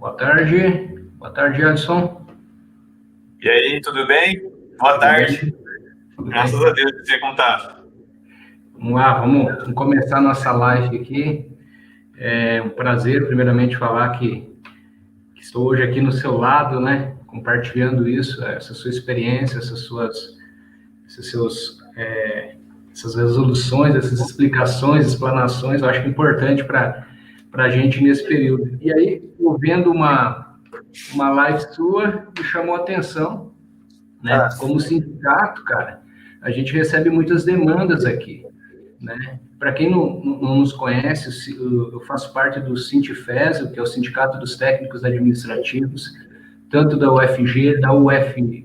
Boa tarde, Alisson. E aí, tudo bem? Boa Tudo tarde. bem? Tudo Graças bem? a Deus, você como tá? Vamos lá, vamos começar nossa live aqui. É um prazer, primeiramente, falar que estou hoje aqui no seu lado, né? Compartilhando isso, essa sua experiência, esses seus, essas resoluções, essas explicações, explanações. Eu acho que é importante para a gente nesse período. E aí, eu vendo uma live sua, me chamou a atenção, né? Como sindicato, cara, a gente recebe muitas demandas aqui, né? Para quem não nos conhece, eu faço parte do Sindifésio, que é o Sindicato dos Técnicos Administrativos, tanto da UFG, da UFJ,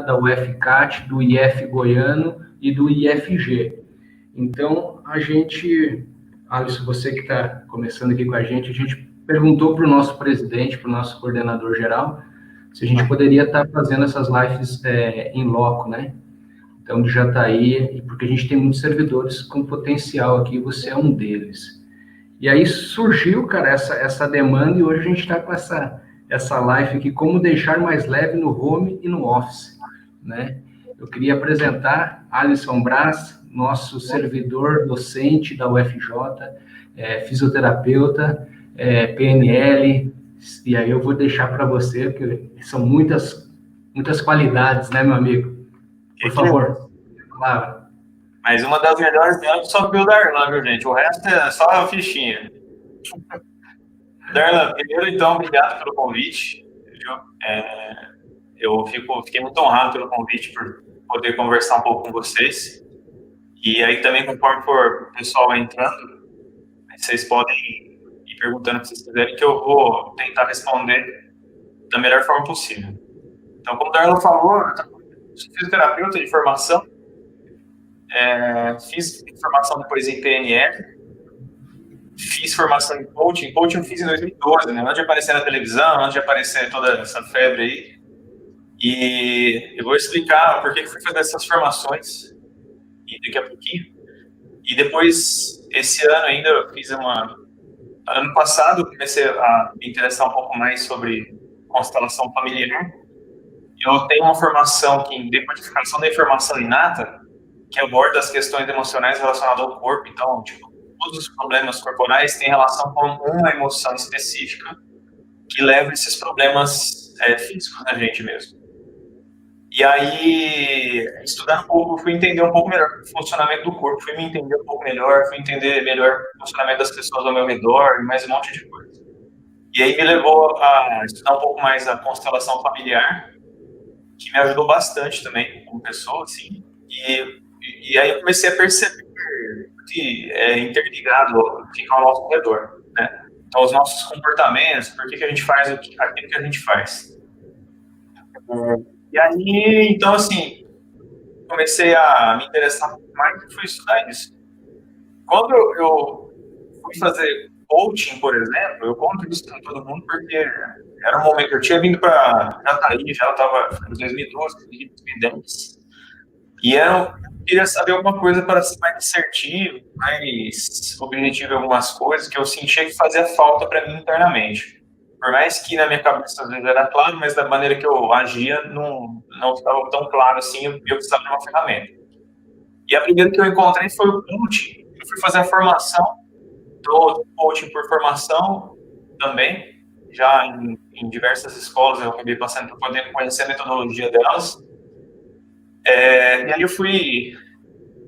da UFCAT, do IF Goiano e do IFG. Então, Alisson, você que está começando aqui com a gente perguntou para o nosso presidente, para o nosso coordenador geral, se a gente poderia estar fazendo essas lives em loco, né? Então, de Jataí, porque a gente tem muitos servidores com potencial aqui, você é um deles. E aí surgiu, cara, essa demanda, e hoje a gente está com essa live aqui, como deixar mais leve no home e no office, né? Eu queria apresentar Alisson Braz, nosso servidor docente da UFJ, fisioterapeuta, PNL, e aí eu vou deixar para você, porque são muitas qualidades, né, meu amigo? Por favor, palavra. Mas uma das melhores delas só foi o Darlan, viu, gente? O resto é só a fichinha. Darlan, primeiro, então, obrigado pelo convite. Viu? Fiquei muito honrado pelo convite por poder conversar um pouco com vocês. E aí também, conforme for o pessoal entrando, vocês podem ir perguntando o que vocês quiserem, que eu vou tentar responder da melhor forma possível. Então, como o Darlan falou, eu sou fisioterapeuta de formação, fiz formação depois em PNL, fiz formação em coaching. Coaching eu fiz em 2012, né? Antes de aparecer na televisão, antes de aparecer toda essa febre aí. E eu vou explicar por que fui fazer essas formações e daqui a pouquinho. E depois, esse ano ainda, eu fiz ano passado, eu comecei a me interessar um pouco mais sobre constelação familiar. Eu tenho uma formação em decodificação da informação inata, que aborda as questões emocionais relacionadas ao corpo. Então, tipo, todos os problemas corporais têm relação com uma emoção específica que leva esses problemas físicos na gente mesmo. E aí, estudando um pouco, fui entender um pouco melhor o funcionamento do corpo, fui me entender um pouco melhor, fui entender melhor o funcionamento das pessoas ao meu redor e mais um monte de coisa. E aí me levou a estudar um pouco mais a constelação familiar, que me ajudou bastante também como pessoa, assim. E aí eu comecei a perceber que é interligado fica ao nosso redor, né? Então, os nossos comportamentos, por que a gente faz aquilo que a gente faz. E aí, então, assim, comecei a me interessar mais e fui estudar isso. Quando eu fui fazer coaching, por exemplo, eu conto isso com todo mundo porque era um momento que eu tinha vindo para Jataí, já estava em 2012, 2010, e eu queria saber alguma coisa para ser mais assertivo, mais objetivo em algumas coisas que eu sentia que fazia falta para mim internamente. Por mais que na minha cabeça às vezes era claro, mas da maneira que eu agia não estava tão claro assim, eu precisava de uma ferramenta. E a primeira que eu encontrei foi o coaching. Eu fui fazer a formação, do coaching por formação também, já em diversas escolas eu acabei passando por poder conhecer a metodologia delas. E aí eu fui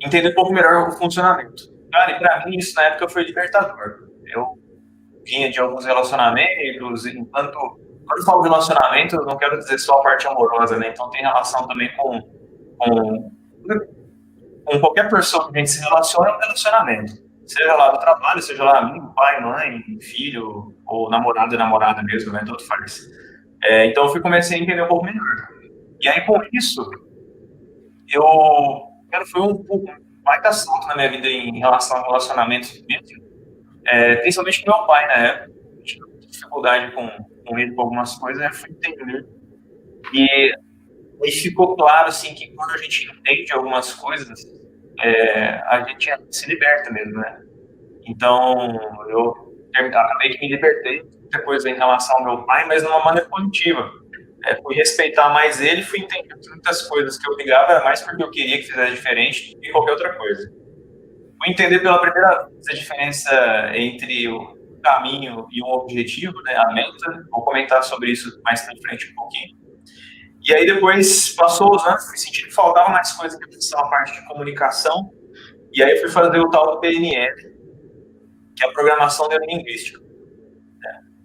entender um pouco melhor o funcionamento. Cara, e pra mim isso na época foi libertador. Eu vinha de alguns relacionamentos, quando eu falo relacionamento, eu não quero dizer só a parte amorosa, né? Então tem relação também com qualquer pessoa que a gente se relaciona, é um relacionamento. Seja lá do trabalho, seja lá amigo, pai, mãe, filho, ou namorado e namorada mesmo, né? Tanto faz. Então eu comecei a entender um pouco melhor. E aí com isso, foi um baita salto na minha vida em relação ao relacionamento mesmo, principalmente com meu pai na época. Eu tive dificuldade com ele com algumas coisas, eu fui entender. E aí ficou claro assim que quando a gente entende algumas coisas, a gente se liberta mesmo, né? Então eu acabei que me libertei muita coisa em relação ao meu pai, mas de uma maneira positiva. Fui respeitar mais ele, fui entender que muitas coisas que eu brigava era mais porque eu queria que fizesse diferente do que qualquer outra coisa. Fui entender pela primeira vez a diferença entre o caminho e um objetivo, né, a meta. Vou comentar sobre isso mais pra frente um pouquinho. E aí depois, passou os anos, fui sentindo que faltava mais coisa que a parte de comunicação. E aí fui fazer o tal do PNL, que é a programação neurolinguística.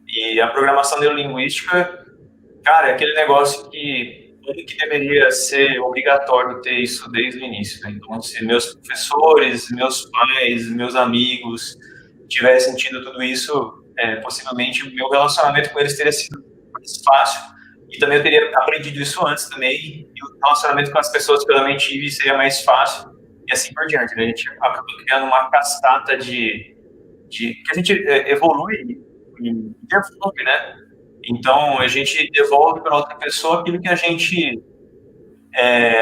E a programação neurolinguística, cara, é aquele negócio que deveria ser obrigatório ter isso desde o início, né? Então, se meus professores, meus pais, meus amigos tivessem tido tudo isso, possivelmente o meu relacionamento com eles teria sido mais fácil. E também eu teria aprendido isso antes também, e o relacionamento com as pessoas que eu também tive seria mais fácil, e assim por diante, né? A gente acaba criando uma cascata que a gente evolui e devolve, né? Então, a gente devolve para outra pessoa aquilo que a gente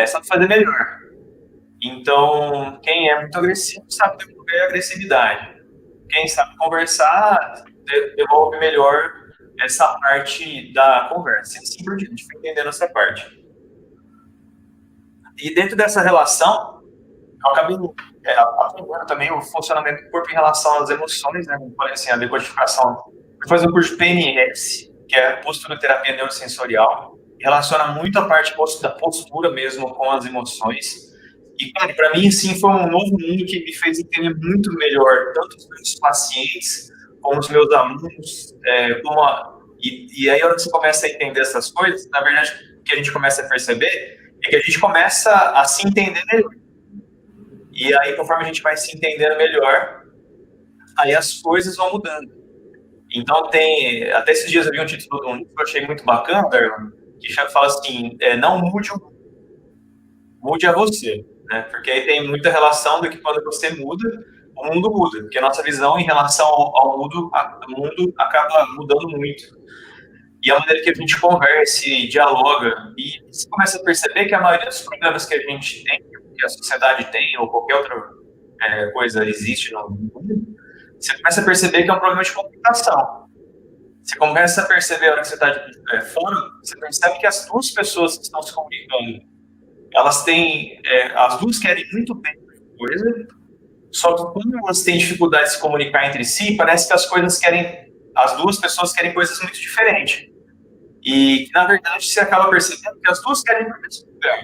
sabe fazer melhor. Então, quem é muito agressivo sabe devolver a agressividade. Quem sabe conversar, devolve melhor essa parte da conversa. E assim por diante, foi entendendo essa parte. E dentro dessa relação, eu acabei aprendendo também o funcionamento do corpo em relação às emoções, né? Como falei assim, a decodificação. Eu faço o curso PNS, que é postura terapia neurosensorial, relaciona muito a parte da postura mesmo com as emoções. E, cara, para mim, sim, foi um novo mundo que me fez entender muito melhor tanto os meus pacientes, como os meus alunos, e aí, a hora que você começa a entender essas coisas, na verdade, o que a gente começa a perceber é que a gente começa a se entender melhor. E aí, conforme a gente vai se entendendo melhor, aí as coisas vão mudando. Então, até esses dias eu vi um título de um livro que eu achei muito bacana, que fala assim, não mude o mundo, mude a você, né? Porque aí tem muita relação do que quando você muda, o mundo muda, porque a nossa visão em relação ao mundo, o mundo acaba mudando muito. E a maneira que a gente conversa e dialoga, e você começa a perceber que a maioria dos problemas que a gente tem, que a sociedade tem, ou qualquer outra coisa existe no mundo, você começa a perceber que é um problema de comunicação. Você começa a perceber, a hora que você está fora, você percebe que as duas pessoas que estão se comunicando, elas têm, as duas querem muito bem a coisa, só que quando elas têm dificuldade de se comunicar entre si, parece que as duas pessoas querem coisas muito diferentes. E, na verdade, você acaba percebendo que as duas querem o mesmo lugar.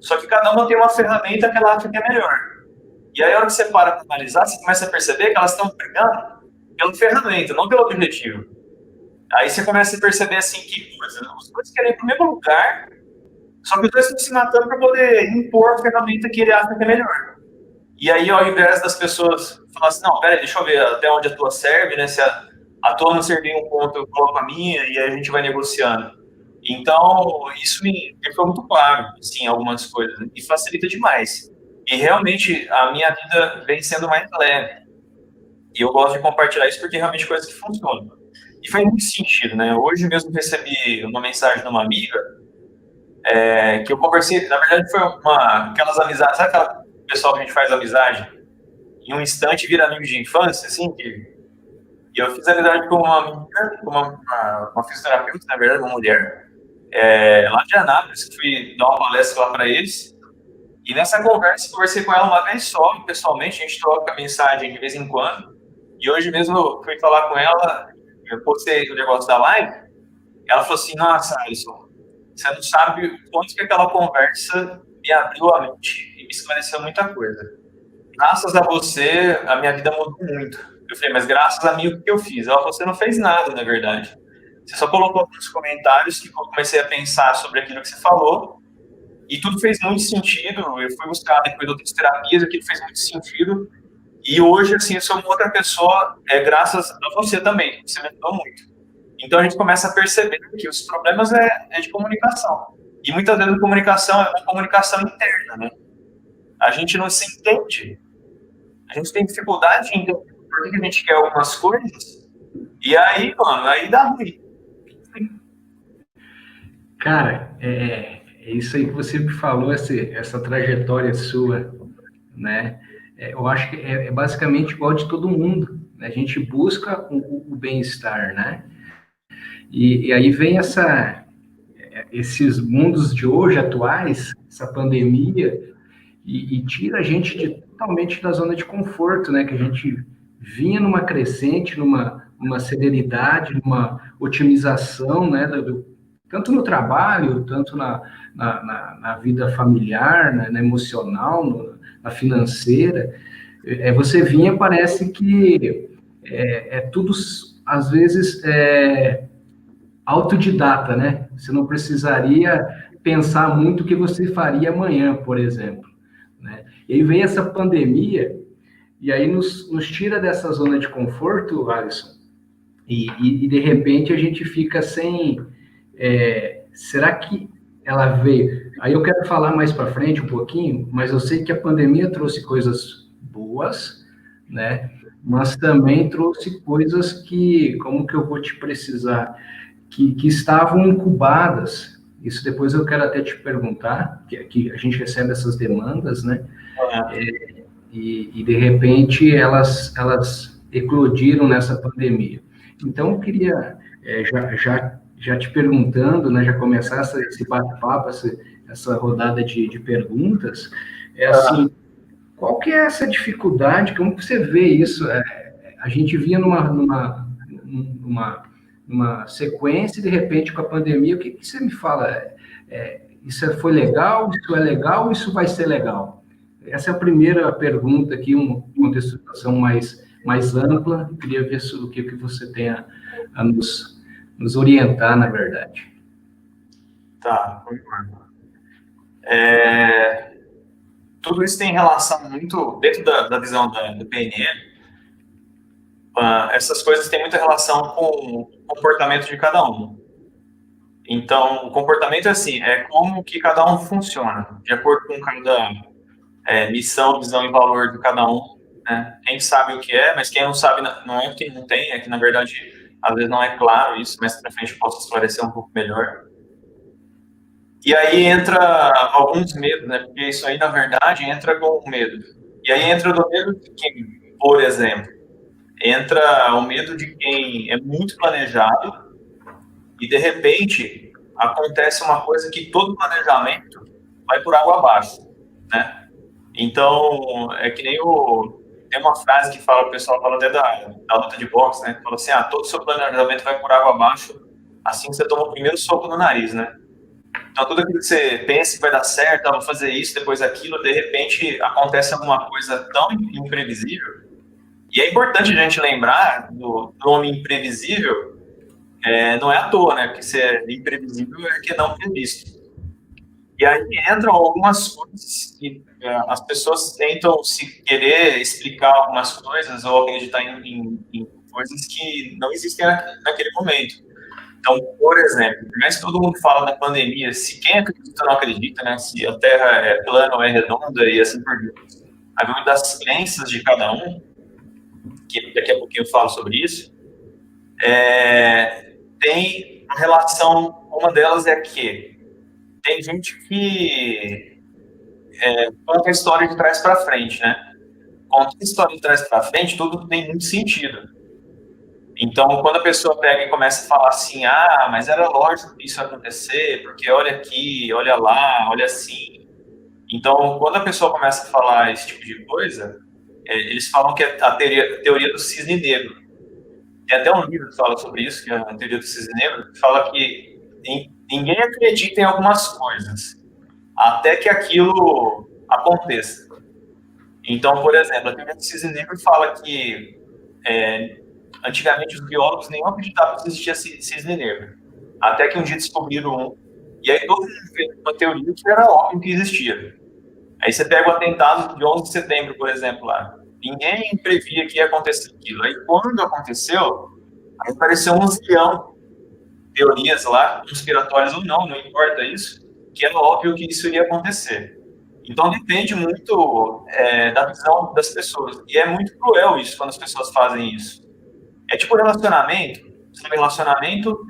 Só que cada uma tem uma ferramenta que ela acha que é melhor. E aí, a hora que você para para analisar, você começa a perceber que elas estão brigando pela ferramenta, não pelo objetivo. Aí você começa a perceber, assim, que os dois querem ir para o mesmo lugar, só que os dois estão se matando para poder impor a ferramenta que ele acha que é melhor. E aí, ao invés das pessoas falar assim, não, peraí, deixa eu ver até onde a tua serve, né? Se a tua não servir um ponto, eu coloco a minha, e aí a gente vai negociando. Então, isso me foi muito claro, assim, algumas coisas, e facilita demais. E realmente, a minha vida vem sendo mais leve. E eu gosto de compartilhar isso porque é realmente coisas que funcionam. E faz muito sentido, né? Hoje mesmo recebi uma mensagem de uma amiga que eu conversei, na verdade foi aquelas amizades, sabe aquela pessoal que a gente faz amizade em um instante vira amigo de infância, assim, e eu fiz amizade com uma menina, com uma fisioterapeuta, na verdade, uma mulher, lá de Anápolis, que fui dar uma palestra lá para eles, e nessa conversa, conversei com ela uma vez só, pessoalmente, a gente troca mensagem de vez em quando, e hoje mesmo eu fui falar com ela, eu postei o negócio da live, ela falou assim, nossa, Alisson, você não sabe o quanto que aquela conversa me abriu a mente e me esclareceu muita coisa. Graças a você, a minha vida mudou muito. Eu falei, mas graças a mim, o que eu fiz? Ela falou, você não fez nada, na verdade. Você só colocou alguns comentários que eu comecei a pensar sobre aquilo que você falou e tudo fez muito sentido. Eu fui buscar depois outras terapias, aquilo fez muito sentido. E hoje, assim, eu sou uma outra pessoa, graças a você também. Você me ajudou muito. Então, a gente começa a perceber que os problemas é de comunicação. E muitas vezes a comunicação é uma comunicação interna, né? A gente não se entende. A gente tem dificuldade em entender por que a gente quer algumas coisas. E aí, mano, aí dá ruim. Cara, é isso aí que você me falou, essa trajetória sua, né? Eu acho que é basicamente igual de todo mundo, né? A gente busca o bem-estar, né? E aí vem esses mundos de hoje atuais, essa pandemia, e tira a gente totalmente da zona de conforto, né? Que a gente vinha numa crescente, numa celeridade, numa otimização, né? Tanto no trabalho, tanto na vida familiar, né, na emocional, na financeira. Você vinha, parece que tudo, às vezes, autodidata, né? Você não precisaria pensar muito o que você faria amanhã, por exemplo, né? E aí vem essa pandemia, e aí nos tira dessa zona de conforto, Alisson, e de repente a gente fica sem... será que ela veio? Aí eu quero falar mais para frente um pouquinho, mas eu sei que a pandemia trouxe coisas boas, né? Mas também trouxe coisas que, como que eu vou te precisar, que estavam incubadas. Isso depois eu quero até te perguntar, que a gente recebe essas demandas, né? E de repente elas eclodiram nessa pandemia. Então eu queria já te perguntando, né, já começar esse bate-papo, essa rodada de perguntas, assim, qual que é essa dificuldade? Como que você vê isso? A gente vinha numa sequência e de repente com a pandemia, o que você me fala? Isso foi legal? Isso é legal? Isso vai ser legal? Essa é a primeira pergunta aqui, uma contextualização mais ampla. Eu queria ver o que você tem a nos orientar, na verdade. Tá. Tudo isso tem relação muito, dentro da visão da PNL, essas coisas têm muita relação com o comportamento de cada um. Então, o comportamento é assim, é como que cada um funciona, de acordo com cada missão, visão e valor de cada um, né? Quem sabe o que é, mas quem não sabe não é que não tem, é que, na verdade, às vezes não é claro isso, mas para frente eu posso esclarecer um pouco melhor. E aí entra alguns medos, né? Porque isso aí, na verdade, entra com o medo. E aí entra do medo de quem, por exemplo, entra o medo de quem é muito planejado e, de repente, acontece uma coisa que todo planejamento vai por água abaixo, né? Então, é que nem tem uma frase que fala, o pessoal fala até da luta de boxe, né? Fala assim, todo o seu planejamento vai por água abaixo assim que você toma o primeiro soco no nariz, né? Então, tudo aquilo que você pensa que vai dar certo, vou fazer isso, depois aquilo, de repente acontece alguma coisa tão imprevisível. E é importante a gente lembrar do homem imprevisível, não é à toa, né? Porque se é imprevisível é que não previsto. E aí entram algumas coisas que as pessoas tentam se querer explicar algumas coisas ou acreditar em coisas que não existem naquele momento. Então, por exemplo, mas todo mundo fala da pandemia, se quem acredita não acredita, né? Se a Terra é plana ou é redonda e assim por diante. A nível das crenças de cada um, que daqui a pouquinho eu falo sobre isso, tem a relação, uma delas é que tem gente que conta a história de trás para frente, né? Conta a história de trás para frente, tudo tem muito sentido. Então, quando a pessoa pega e começa a falar assim, mas era lógico que isso ia acontecer, porque olha aqui, olha lá, olha assim. Então, quando a pessoa começa a falar esse tipo de coisa, eles falam que é a teoria do cisne negro. Tem até um livro que fala sobre isso, que é a teoria do cisne negro, que fala que ninguém acredita em algumas coisas, até que aquilo aconteça. Então, por exemplo, a teoria do cisne negro fala que antigamente os biólogos nem acreditavam que existia cisne negro. Até que um dia descobriram um, e aí todo mundo fez uma teoria que era óbvio que existia. Aí você pega o atentado de 11 de setembro, por exemplo, lá. Ninguém previa que ia acontecer aquilo. Aí quando aconteceu, aí apareceu um zilhão de teorias lá, conspiratórias ou não importa isso, que era óbvio que isso iria acontecer. Então depende muito da visão das pessoas. E é muito cruel isso, quando as pessoas fazem isso. É tipo relacionamento, sabe, relacionamento,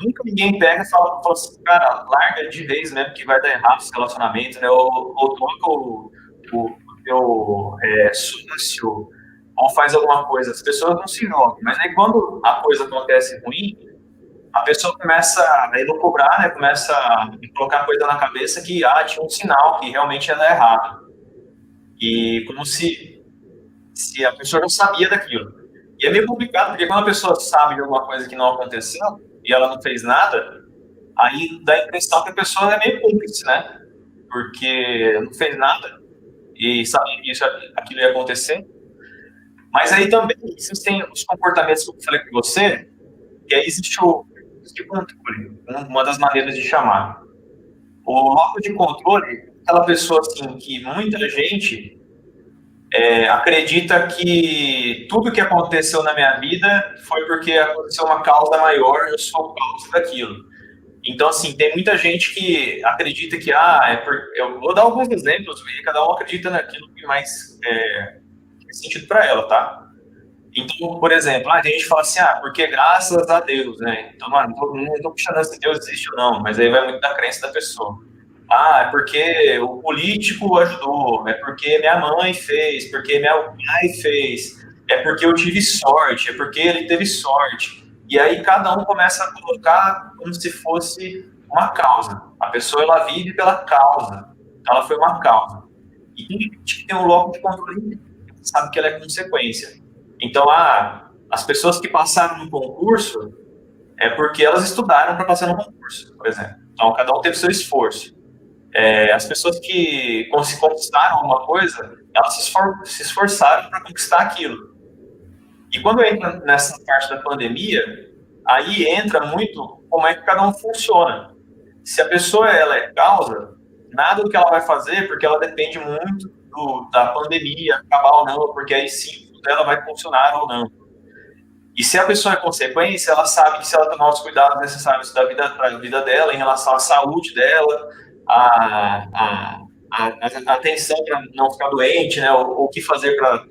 nunca ninguém pega e fala assim, cara, larga de vez, né, porque vai dar errado esse relacionamento, né, ou troca o teu sócio, ou faz alguma coisa, as pessoas não se jogam, mas aí quando a coisa acontece ruim, a pessoa começa a elucubrar, né, começa a colocar coisa na cabeça que tinha um sinal que realmente ia dar errado. E como se a pessoa já sabia daquilo. E é meio complicado, porque quando a pessoa sabe de alguma coisa que não aconteceu e ela não fez nada, aí dá a impressão que a pessoa é meio cúmplice, né? Porque não fez nada e sabia que aquilo ia acontecer. Mas aí também existem os comportamentos que eu falei com você, e aí existe o de controle, uma das maneiras de chamar. O locus de controle, aquela pessoa assim que muita gente acredita que tudo que aconteceu na minha vida foi porque aconteceu uma causa maior, eu sou causa daquilo. Então, assim, tem muita gente que acredita que, eu vou dar alguns exemplos, e cada um acredita naquilo que mais faz sentido para ela, tá? Então, por exemplo, a gente fala assim, porque graças a Deus, né? Então, não estou questionando se Deus existe ou não, mas aí vai muito da crença da pessoa. É porque o político ajudou, é porque minha mãe fez, porque meu pai fez, é porque eu tive sorte, é porque ele teve sorte. E aí cada um começa a colocar como se fosse uma causa. A pessoa, ela vive pela causa. Então, ela foi uma causa. E tem um locus de controle, sabe que ela é consequência. Então, as pessoas que passaram no concurso é porque elas estudaram para passar no concurso, por exemplo. Então, cada um teve seu esforço. As pessoas que conquistaram alguma coisa, elas se esforçaram para conquistar aquilo. E quando entra nessa parte da pandemia, aí entra muito como é que cada um funciona. Se a pessoa ela é causa, nada do que ela vai fazer, porque ela depende muito da pandemia acabar ou não, porque aí sim dela vai funcionar ou não. E se a pessoa é consequência, ela sabe que se ela tomar os cuidados necessários para a vida dela, em relação à saúde dela, a atenção para não ficar doente, né, ou o que fazer para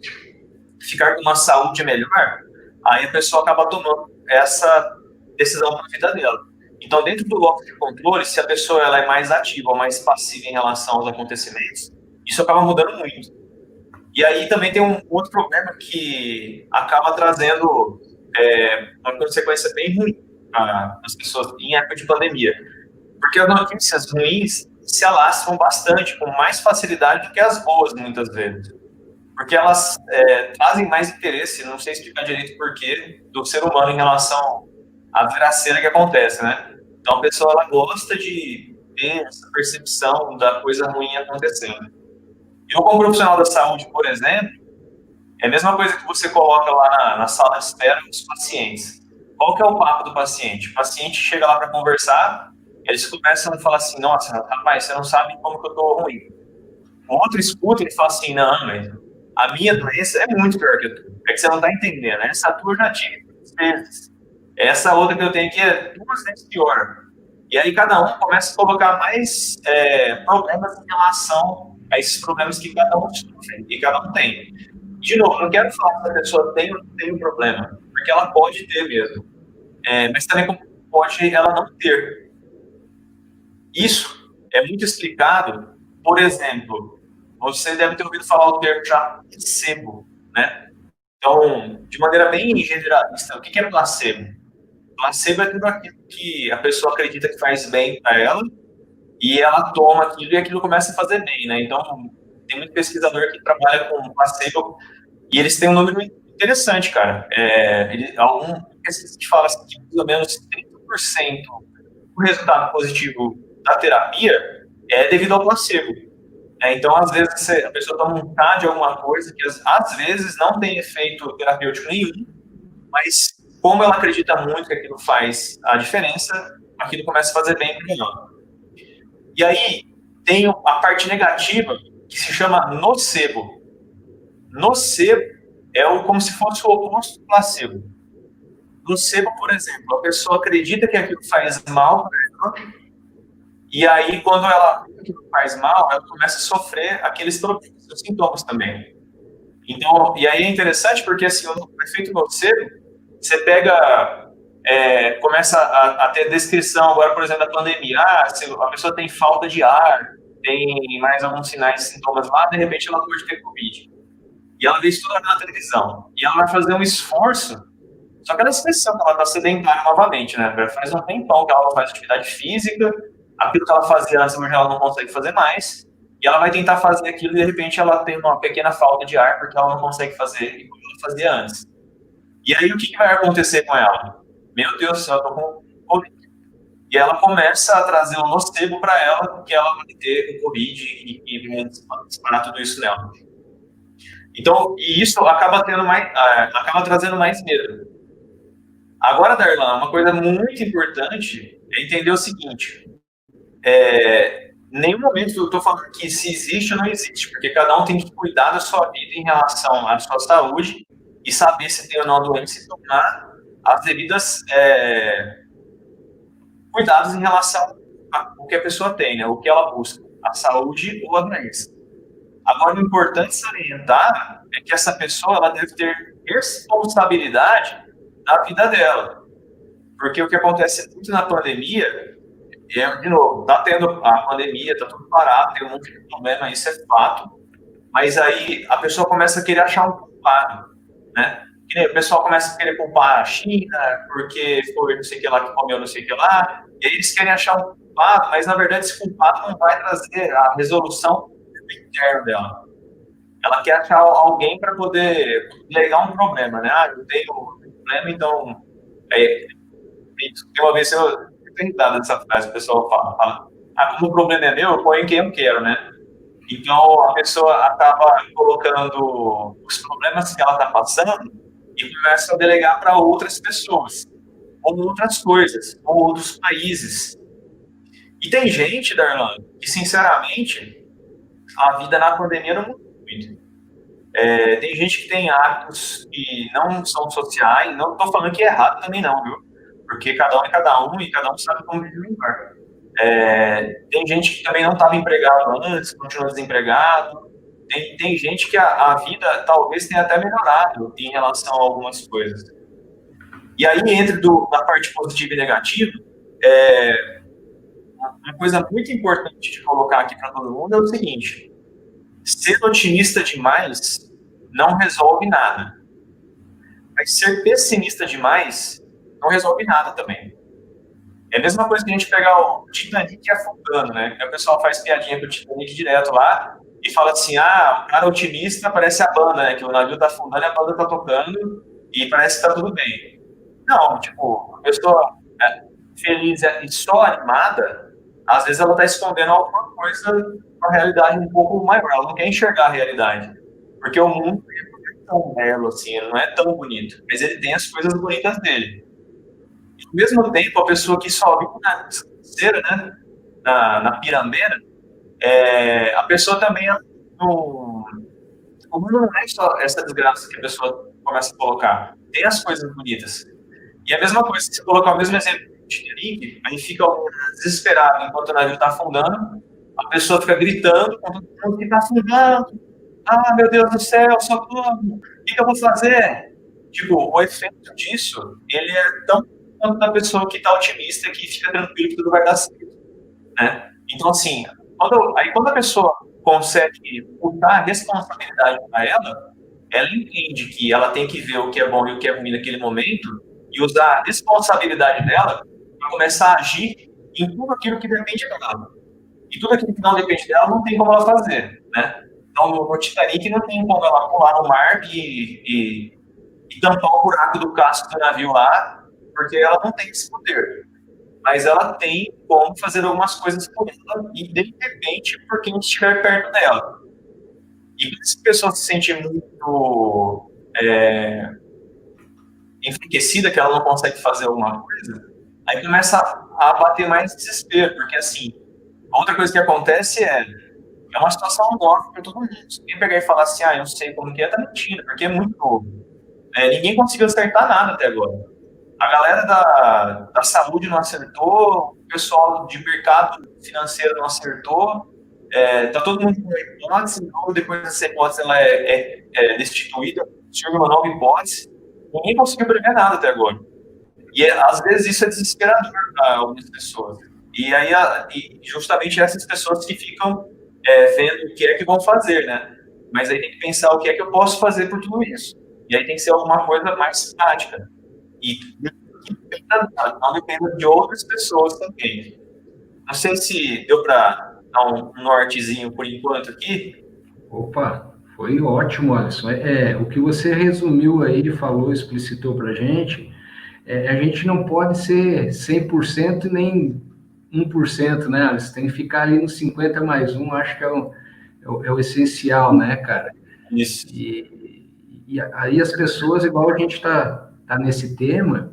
ficar com uma saúde melhor, aí a pessoa acaba tomando essa decisão para a vida dela. Então, dentro do locus de controle, se a pessoa ela é mais ativa ou mais passiva em relação aos acontecimentos, isso acaba mudando muito. E aí também tem um outro problema que acaba trazendo uma consequência bem ruim para as pessoas em época de pandemia. Porque as notícias ruins se alastram bastante, com mais facilidade do que as boas, muitas vezes. Porque elas trazem mais interesse, não sei explicar direito porquê, do ser humano em relação à desgraceira que acontece, né? Então a pessoa ela gosta de ter essa percepção da coisa ruim acontecendo. Eu, como profissional da saúde, por exemplo, é a mesma coisa que você coloca lá na sala de espera dos pacientes. Qual que é o papo do paciente? O paciente chega lá para conversar, eles começam a falar assim, nossa, rapaz, você não sabe como que eu tô ruim. O outro escuta e fala assim, não, mas a minha doença é muito pior que a tua. É que você não tá entendendo. Essa tua eu já tive 2 vezes. Essa outra que eu tenho aqui é 2 vezes pior. E aí cada um começa a colocar mais problemas em relação a esses problemas que cada um sofre e cada um tem. De novo, não quero falar que a pessoa tem ou não tem um problema, porque ela pode ter mesmo. Mas também pode ela não ter. Isso é muito explicado, por exemplo, você deve ter ouvido falar o termo já placebo, né? Então, de maneira bem generalista, o que é placebo? Placebo é tudo aquilo que a pessoa acredita que faz bem para ela e ela toma aquilo e aquilo começa a fazer bem, né? Então, tem muito pesquisador que trabalha com placebo e eles têm um número interessante, cara. Algum pesquisa que fala assim, que pelo menos 30% do resultado positivo da terapia é devido ao placebo. Então, às vezes, a pessoa toma um chá de alguma coisa que às vezes não tem efeito terapêutico nenhum, mas como ela acredita muito que aquilo faz a diferença, aquilo começa a fazer bem para ela. E aí tem a parte negativa, que se chama nocebo. Nocebo é como se fosse o oposto do placebo. Nocebo, por exemplo, a pessoa acredita que aquilo faz mal para ela, e aí quando ela faz mal, ela começa a sofrer aqueles problemas, os sintomas também. Então, e aí é interessante porque assim, o efeito nocebo, você pega, começa a ter descrição agora, por exemplo, da pandemia. A pessoa tem falta de ar, tem mais alguns sinais, sintomas lá, de repente ela pode ter Covid. E ela vê isso tudo na televisão. E ela vai fazer um esforço Só que ela esqueceu que ela está sedentária novamente, né? Faz um tempão que ela não faz atividade física, aquilo que ela fazia antes, hoje ela não consegue fazer mais, e ela vai tentar fazer aquilo e de repente ela tem uma pequena falta de ar porque ela não consegue fazer como ela fazia antes. E aí o que vai acontecer com ela? Meu Deus do céu, eu tô com Covid. E ela começa a trazer um nocebo para ela, que ela vai ter o Covid e vai disparar tudo isso nela. Então, e isso acaba trazendo mais medo. Agora, Darlan, uma coisa muito importante é entender o seguinte: em nenhum momento eu estou falando que se existe ou não existe, porque cada um tem que cuidar da sua vida em relação à sua saúde e saber se tem ou não a doença e tomar as devidas cuidados em relação ao que a pessoa tem, né? O que ela busca, a saúde ou a doença. Agora, o importante salientar é que essa pessoa ela deve ter responsabilidade da vida dela. Porque o que acontece muito na pandemia de novo, tá tendo a pandemia, tá tudo parado, tem um monte de problema, isso é fato, mas aí a pessoa começa a querer achar um culpado, né? O pessoal começa a querer culpar a China, porque foi não sei o que lá que comeu não sei o que lá, e aí eles querem achar um culpado, mas na verdade esse culpado não vai trazer a resolução do interno dela. Ela quer achar alguém para poder delegar um problema, né? Ah, eu tenho um problema, então... uma vez eu irritado dessa frase, o pessoal fala, como o problema é meu, eu ponho em quem eu quero, né? Então, a pessoa acaba colocando os problemas que ela está passando e começa a delegar para outras pessoas, ou outras coisas, ou outros países. E tem gente, Darlan, que, sinceramente, a vida na pandemia não mudou muito. Tem gente que tem hábitos que não são sociais, não estou falando que é errado também não, viu? Porque cada um é cada um e cada um sabe como vive melhor. Tem gente que também não estava empregado antes, continua desempregado. Tem gente que a vida talvez tenha até melhorado em relação a algumas coisas. E aí, entre da parte positiva e negativa, uma coisa muito importante de colocar aqui para todo mundo é o seguinte: ser otimista demais não resolve nada. Mas ser pessimista demais não resolve nada também. É a mesma coisa que a gente pegar o Titanic afundando, né? O pessoal faz piadinha com o Titanic direto lá e fala assim, o cara otimista parece a banda, né? Que o navio tá afundando e a banda tá tocando e parece que tá tudo bem. Não, tipo, a pessoa feliz e só animada, às vezes ela tá escondendo alguma coisa, uma realidade um pouco maior. Ela não quer enxergar a realidade. Porque o mundo não é tão belo assim, ele não é tão bonito. Mas ele tem as coisas bonitas dele. E, ao mesmo tempo, a pessoa que só vive na desgraceira, né? Na pirambeira, a pessoa também o mundo não é só essa desgraça que a pessoa começa a colocar. Tem as coisas bonitas. E a mesma coisa, se você colocar o mesmo exemplo do Titanic, aí fica desesperado enquanto o navio está afundando, a pessoa fica gritando com todo mundo que está afundando. Ah, meu Deus do céu, socorro! O que eu vou fazer? Tipo, o efeito disso, ele é tão quanto da pessoa que está otimista, que fica tranquilo que tudo vai dar certo, né? Então, assim, quando a pessoa consegue botar a responsabilidade para ela entende que ela tem que ver o que é bom e o que é ruim naquele momento e usar a responsabilidade dela para começar a agir em tudo aquilo que depende dela. E tudo aquilo que não depende dela não tem como ela fazer, né? Então, no Titanic não tem como ela pular no mar e tampar o buraco do casco do navio lá, porque ela não tem esse poder. Mas ela tem como fazer algumas coisas por ela e, de repente, por quem estiver perto dela. E quando essa pessoa se sente muito enriquecida, que ela não consegue fazer alguma coisa, aí começa a bater mais desespero, porque, assim, outra coisa que acontece é uma situação nova para todo mundo. Se alguém pegar e falar assim, eu não sei como que tá mentindo, porque é muito novo. Ninguém conseguiu acertar nada até agora. A galera da saúde não acertou, o pessoal de mercado financeiro não acertou, tá todo mundo com uma hipótese, depois dessa hipótese ela é destituída, surge uma nova hipótese, ninguém conseguiu prever nada até agora. E às vezes isso é desesperador para algumas pessoas. E aí, justamente essas pessoas que ficam vendo o que é que vão fazer, né? Mas aí tem que pensar o que é que eu posso fazer por tudo isso. E aí tem que ser alguma coisa mais prática. e não dependa de outras pessoas também. Não sei se deu para dar um nortezinho por enquanto aqui. Opa, foi ótimo, Alisson. O que você resumiu aí, falou, explicitou para a gente não pode ser 100% nem 1%, né, Alisson? Tem que ficar ali no 50 mais 1, acho que é o essencial, né, cara? Isso. E aí as pessoas, igual a gente tá nesse tema,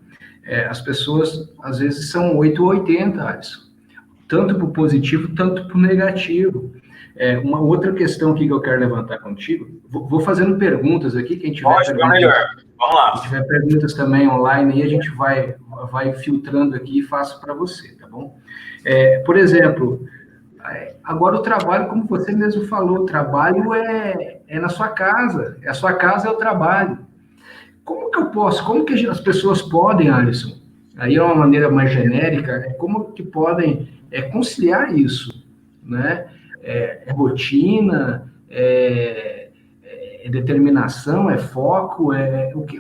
as pessoas às vezes são 8 ou 80, Alisson. Tanto para o positivo, tanto para o negativo. Uma outra questão aqui que eu quero levantar contigo, vou fazendo perguntas aqui, quem tiver Lógico, é melhor. Vamos lá. Se tiver perguntas também online, aí a gente vai filtrando aqui e faço para você, tá bom? Por exemplo, agora o trabalho, como você mesmo falou, o trabalho é na sua casa, a sua casa é o trabalho. Como que as pessoas podem, Alisson, aí é uma maneira mais genérica, como que podem conciliar isso, né? Rotina, determinação, foco,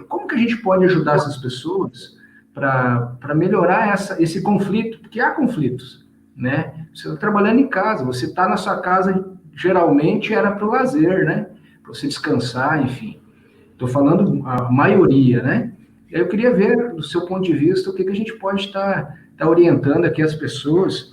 como que a gente pode ajudar essas pessoas para melhorar esse conflito? Porque há conflitos, né? Você está trabalhando em casa, você está na sua casa, geralmente era para o lazer, né? Para você descansar, enfim. Estou falando a maioria, né? Eu queria ver, do seu ponto de vista, o que a gente pode estar orientando aqui as pessoas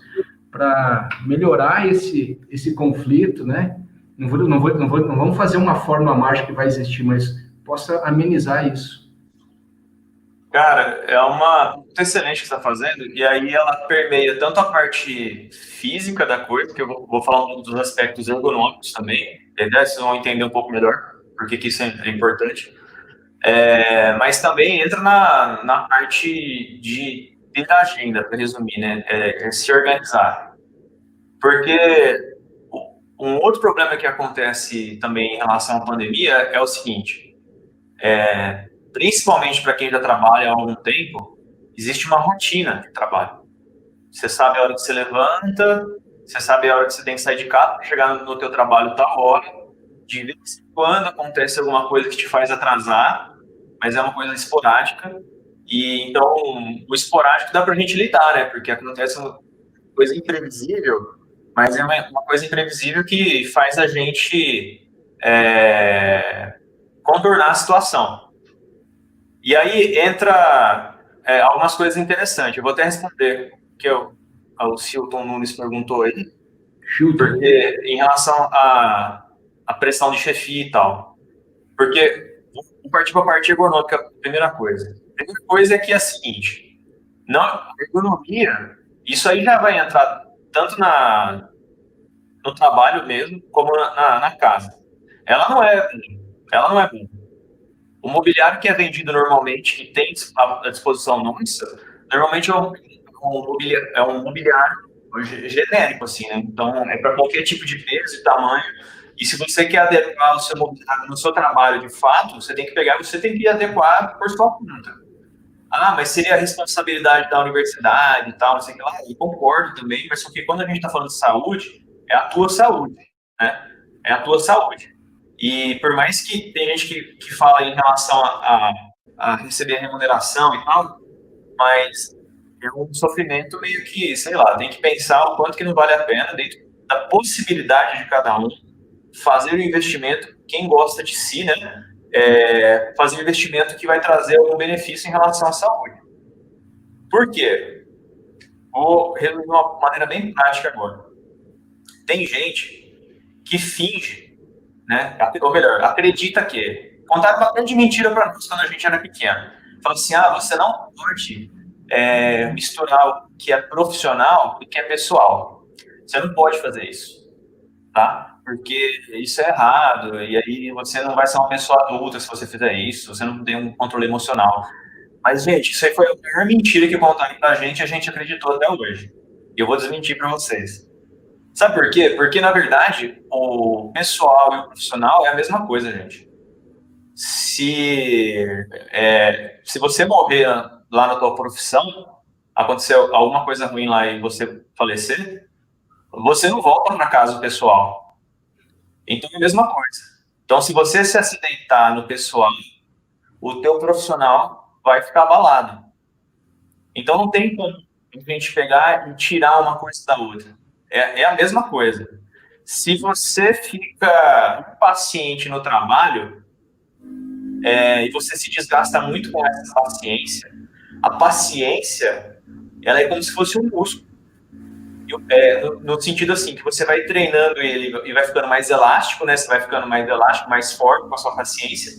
para melhorar esse conflito, né? Não vamos fazer uma fórmula mágica que vai existir, mas possa amenizar isso. Cara, é uma muito excelente que você está fazendo, e aí ela permeia tanto a parte física da coisa, que eu vou falar um pouco dos aspectos ergonômicos também, entendeu? Vocês vão entender um pouco melhor porque que isso é importante. Mas também entra na parte de ter agenda, para resumir, né? Se organizar. Porque um outro problema que acontece também em relação à pandemia é o seguinte: principalmente para quem já trabalha há algum tempo, existe uma rotina de trabalho. Você sabe a hora que você levanta, você sabe a hora que você tem que sair de casa para chegar no teu trabalho tal hora. De vez em quando acontece alguma coisa que te faz atrasar, mas é uma coisa esporádica. E então, o esporádico dá para a gente lidar, né? Porque acontece uma coisa imprevisível, mas é uma coisa imprevisível que faz a gente contornar a situação. E aí entra algumas coisas interessantes. Eu vou até responder que o Silton Nunes perguntou aí, porque em relação à pressão de chefia e tal. Porque vou partir para a parte ergonômica, primeira coisa. A primeira coisa é que é a seguinte: não, a ergonomia, isso aí já vai entrar tanto no trabalho mesmo, como na casa. Ela não é boa. O mobiliário que é vendido normalmente, que tem à disposição nossa, normalmente é um mobiliário genérico, assim, né? Então, é para qualquer tipo de peso e tamanho. E se você quer adequar o seu mobiliário no seu trabalho de fato, você tem que adequar por sua conta. Ah, mas seria a responsabilidade da universidade e tal, não sei o que lá. Eu concordo também, mas só que quando a gente está falando de saúde, é a tua saúde, né? É a tua saúde. E por mais que tem gente que fala em relação a receber remuneração e tal, mas é um sofrimento meio que, sei lá, tem que pensar o quanto que não vale a pena, dentro da possibilidade de cada um, fazer o investimento, quem gosta de si, né? Fazer um investimento que vai trazer algum benefício em relação à saúde. Por quê? Vou resumir de uma maneira bem prática agora. Tem gente que finge, né? Ou melhor, acredita que contaram uma grande mentira para nós quando a gente era pequeno. Fala assim: você não pode misturar o que é profissional e o que é pessoal. Você não pode fazer isso, tá? Porque isso é errado, e aí você não vai ser uma pessoa adulta se você fizer isso, você não tem um controle emocional. Mas, gente, isso aí foi a maior mentira que contaram pra gente e a gente acreditou até hoje. E eu vou desmentir para vocês. Sabe por quê? Porque, na verdade, o pessoal e o profissional é a mesma coisa, gente. Se você morrer lá na tua profissão, aconteceu alguma coisa ruim lá e você falecer, você não volta para casa do pessoal. Então é a mesma coisa. Então, se você se acidentar no pessoal, o teu profissional vai ficar abalado. Então não tem como a gente pegar e tirar uma coisa da outra. É a mesma coisa. Se você fica impaciente no trabalho, e você se desgasta muito com essa paciência, a paciência, ela é como se fosse um músculo. No sentido assim, que você vai treinando ele e vai ficando mais elástico, né? Você vai ficando mais elástico, mais forte com a sua paciência.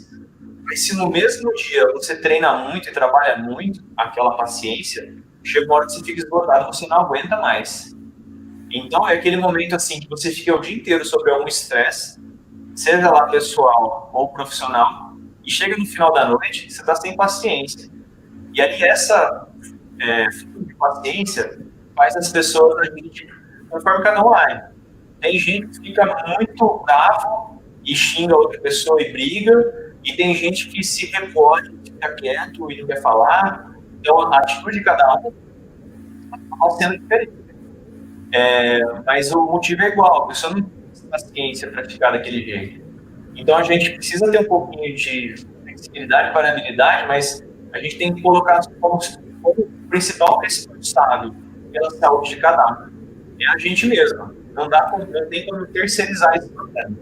Mas se no mesmo dia você treina muito e trabalha muito aquela paciência, chega uma hora que você fica esgotado, você não aguenta mais. Então é aquele momento assim que você fica o dia inteiro sob algum estresse, seja lá pessoal ou profissional, e chega no final da noite, você está sem paciência. E aí essa falta de paciência faz as pessoas agirem conforme cada um age. Tem gente que fica muito bravo e xinga outra pessoa e briga, e tem gente que se recolhe, fica quieto e não quer falar. Então a atitude de cada um está sendo diferente. Mas o motivo é igual, a pessoa não tem paciência para ficar daquele jeito. Então a gente precisa ter um pouquinho de flexibilidade e variabilidade, mas a gente tem que colocar como principal responsável pela saúde de cada um é a gente mesmo. Não tem como terceirizar esse problema.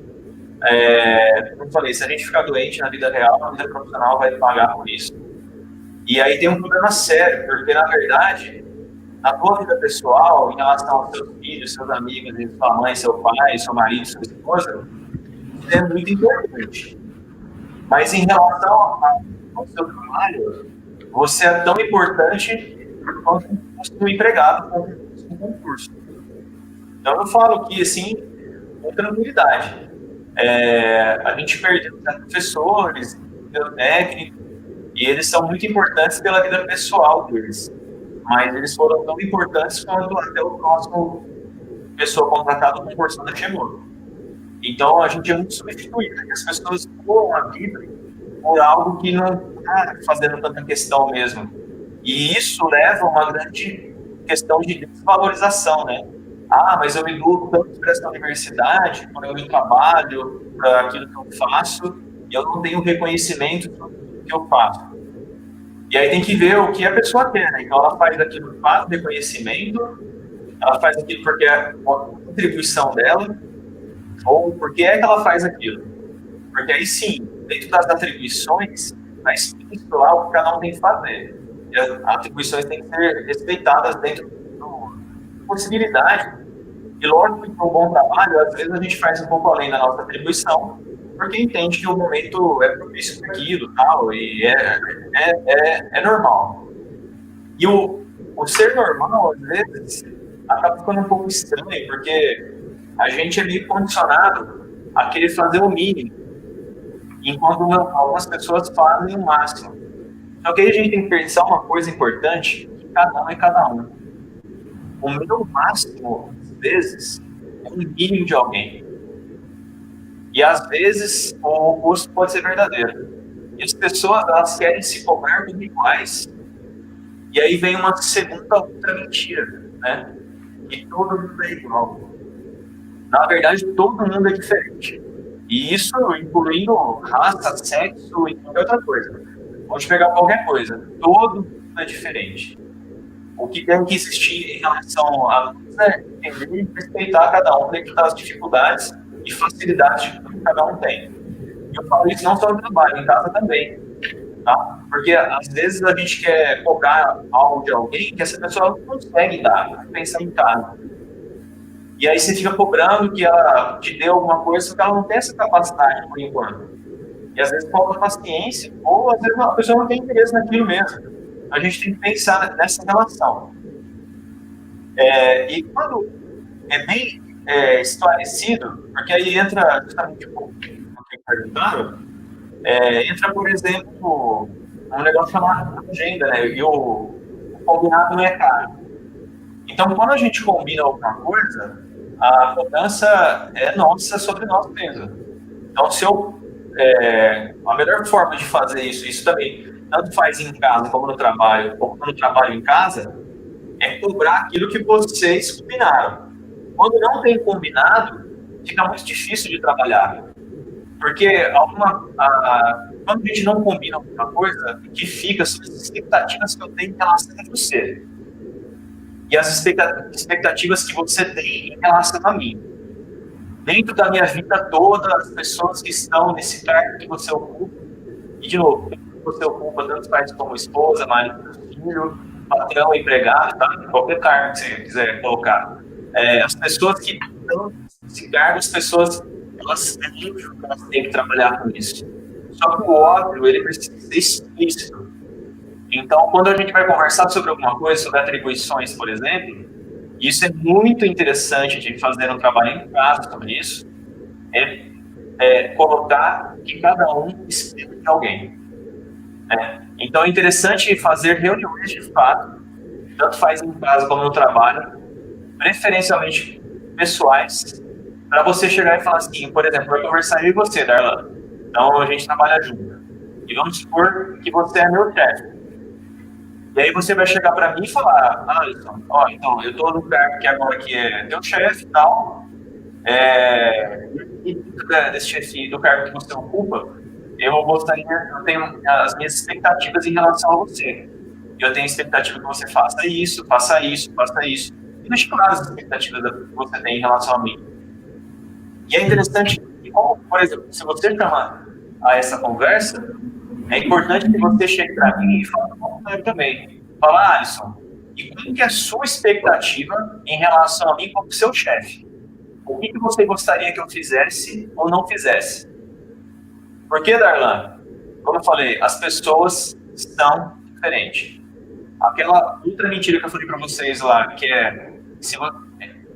Como eu falei, se a gente ficar doente na vida real, a vida profissional vai pagar por isso. E aí tem um problema sério, porque na verdade, na tua vida pessoal, em relação aos seus filhos, seus amigos, sua mãe, seu pai, seu marido, sua esposa, isso é muito importante. Mas em relação ao seu trabalho, você é tão importante quanto um empregado com um concurso. Então eu falo que, assim, com tranquilidade. A gente perdeu professores, perdeu técnicos, e eles são muito importantes pela vida pessoal deles. Mas eles foram tão importantes quanto até o próximo pessoa contratada concursando chegou. Então a gente é muito substituído, que as pessoas foram a vida por algo que não está fazendo tanta questão mesmo. E isso leva a uma grande questão de desvalorização, né? Mas eu me luto tanto para essa universidade, para o meu trabalho, para aquilo que eu faço, e eu não tenho reconhecimento do que eu faço. E aí tem que ver o que a pessoa quer, né? Então ela faz aquilo para o reconhecimento, ela faz aquilo porque é a contribuição dela, ou por que é que ela faz aquilo. Porque aí sim, dentro das atribuições, está explícito lá o que cada um tem que fazer. E as atribuições têm que ser respeitadas dentro da possibilidade. E lógico que um bom trabalho, às vezes a gente faz um pouco além da nossa atribuição, porque entende que o momento é propício para aquilo, tal, e é normal. E o ser normal, às vezes, acaba ficando um pouco estranho, porque a gente é meio condicionado a querer fazer o mínimo, enquanto algumas pessoas fazem o máximo. Só que aí a gente tem que pensar uma coisa importante, que cada um é cada um. O meu máximo, às vezes, é o mínimo de alguém. E às vezes o oposto pode ser verdadeiro. E as pessoas, elas querem se cobrar como iguais. E aí vem uma segunda outra mentira, né? Que todo mundo é igual. Na verdade, todo mundo é diferente. E isso incluindo raça, sexo e qualquer outra coisa. Pode pegar qualquer coisa. Todo mundo é diferente. O que tem que existir em relação a nós é entender e respeitar cada um dentro das dificuldades e facilidades que cada um tem. E eu falo isso não só no trabalho, em casa também. Tá? Porque às vezes a gente quer cobrar algo de alguém que essa pessoa não consegue dar, pensar em casa. E aí você fica cobrando que ela te dê alguma coisa, só que ela não tem essa capacidade por enquanto. E às vezes falta paciência, ou às vezes a pessoa não tem interesse naquilo mesmo. A gente tem que pensar nessa relação. E quando é bem esclarecido, porque aí entra justamente o que perguntaram, entra, por exemplo, um negócio chamado agenda, né? E o combinado não é caro. Então, quando a gente combina alguma coisa, a cobrança é nossa sobre nós mesmos. Então, a melhor forma de fazer isso também, tanto faz em casa como no trabalho, ou no trabalho em casa, é cobrar aquilo que vocês combinaram. Quando não tem combinado, fica muito difícil de trabalhar. Porque quando a gente não combina alguma coisa, o que fica são as expectativas que eu tenho em relação a você. E as expectativas que você tem em relação a mim. Dentro da minha vida toda, as pessoas que estão nesse cargo que você ocupa, e de novo, você ocupa tanto faz como esposa, marido, filho, patrão, empregado, tá? Qualquer cargo que você quiser colocar. As pessoas que estão nesse cargo, as pessoas, elas têm que trabalhar com isso. Só que o óbvio, ele precisa ser explícito. Então, quando a gente vai conversar sobre alguma coisa, sobre atribuições, por exemplo, isso é muito interessante de fazer um trabalho em casa sobre isso, colocar que cada um espera de alguém. Então, é interessante fazer reuniões de fato, tanto faz em casa como no trabalho, preferencialmente pessoais, para você chegar e falar assim, por exemplo, eu conversar eu e você, Darlan, então a gente trabalha junto, e vamos supor que você é meu chefe. E aí você vai chegar para mim e falar, Alisson, então, eu estou no cargo que agora que é teu chefe e tal, e desse chefe, do cargo que você ocupa, eu tenho as minhas expectativas em relação a você. Eu tenho a expectativa que você faça isso, faça isso, faça isso. E deixe claro as expectativas que você tem em relação a mim. E é interessante, por exemplo, se você chamar a essa conversa, é importante que você chegue para mim e fale comigo também. Fala, Alisson, e qual que é a sua expectativa em relação a mim como seu chefe? O que você gostaria que eu fizesse ou não fizesse? Porque, Darlan, como eu falei, as pessoas são diferentes. Aquela outra mentira que eu falei para vocês lá, que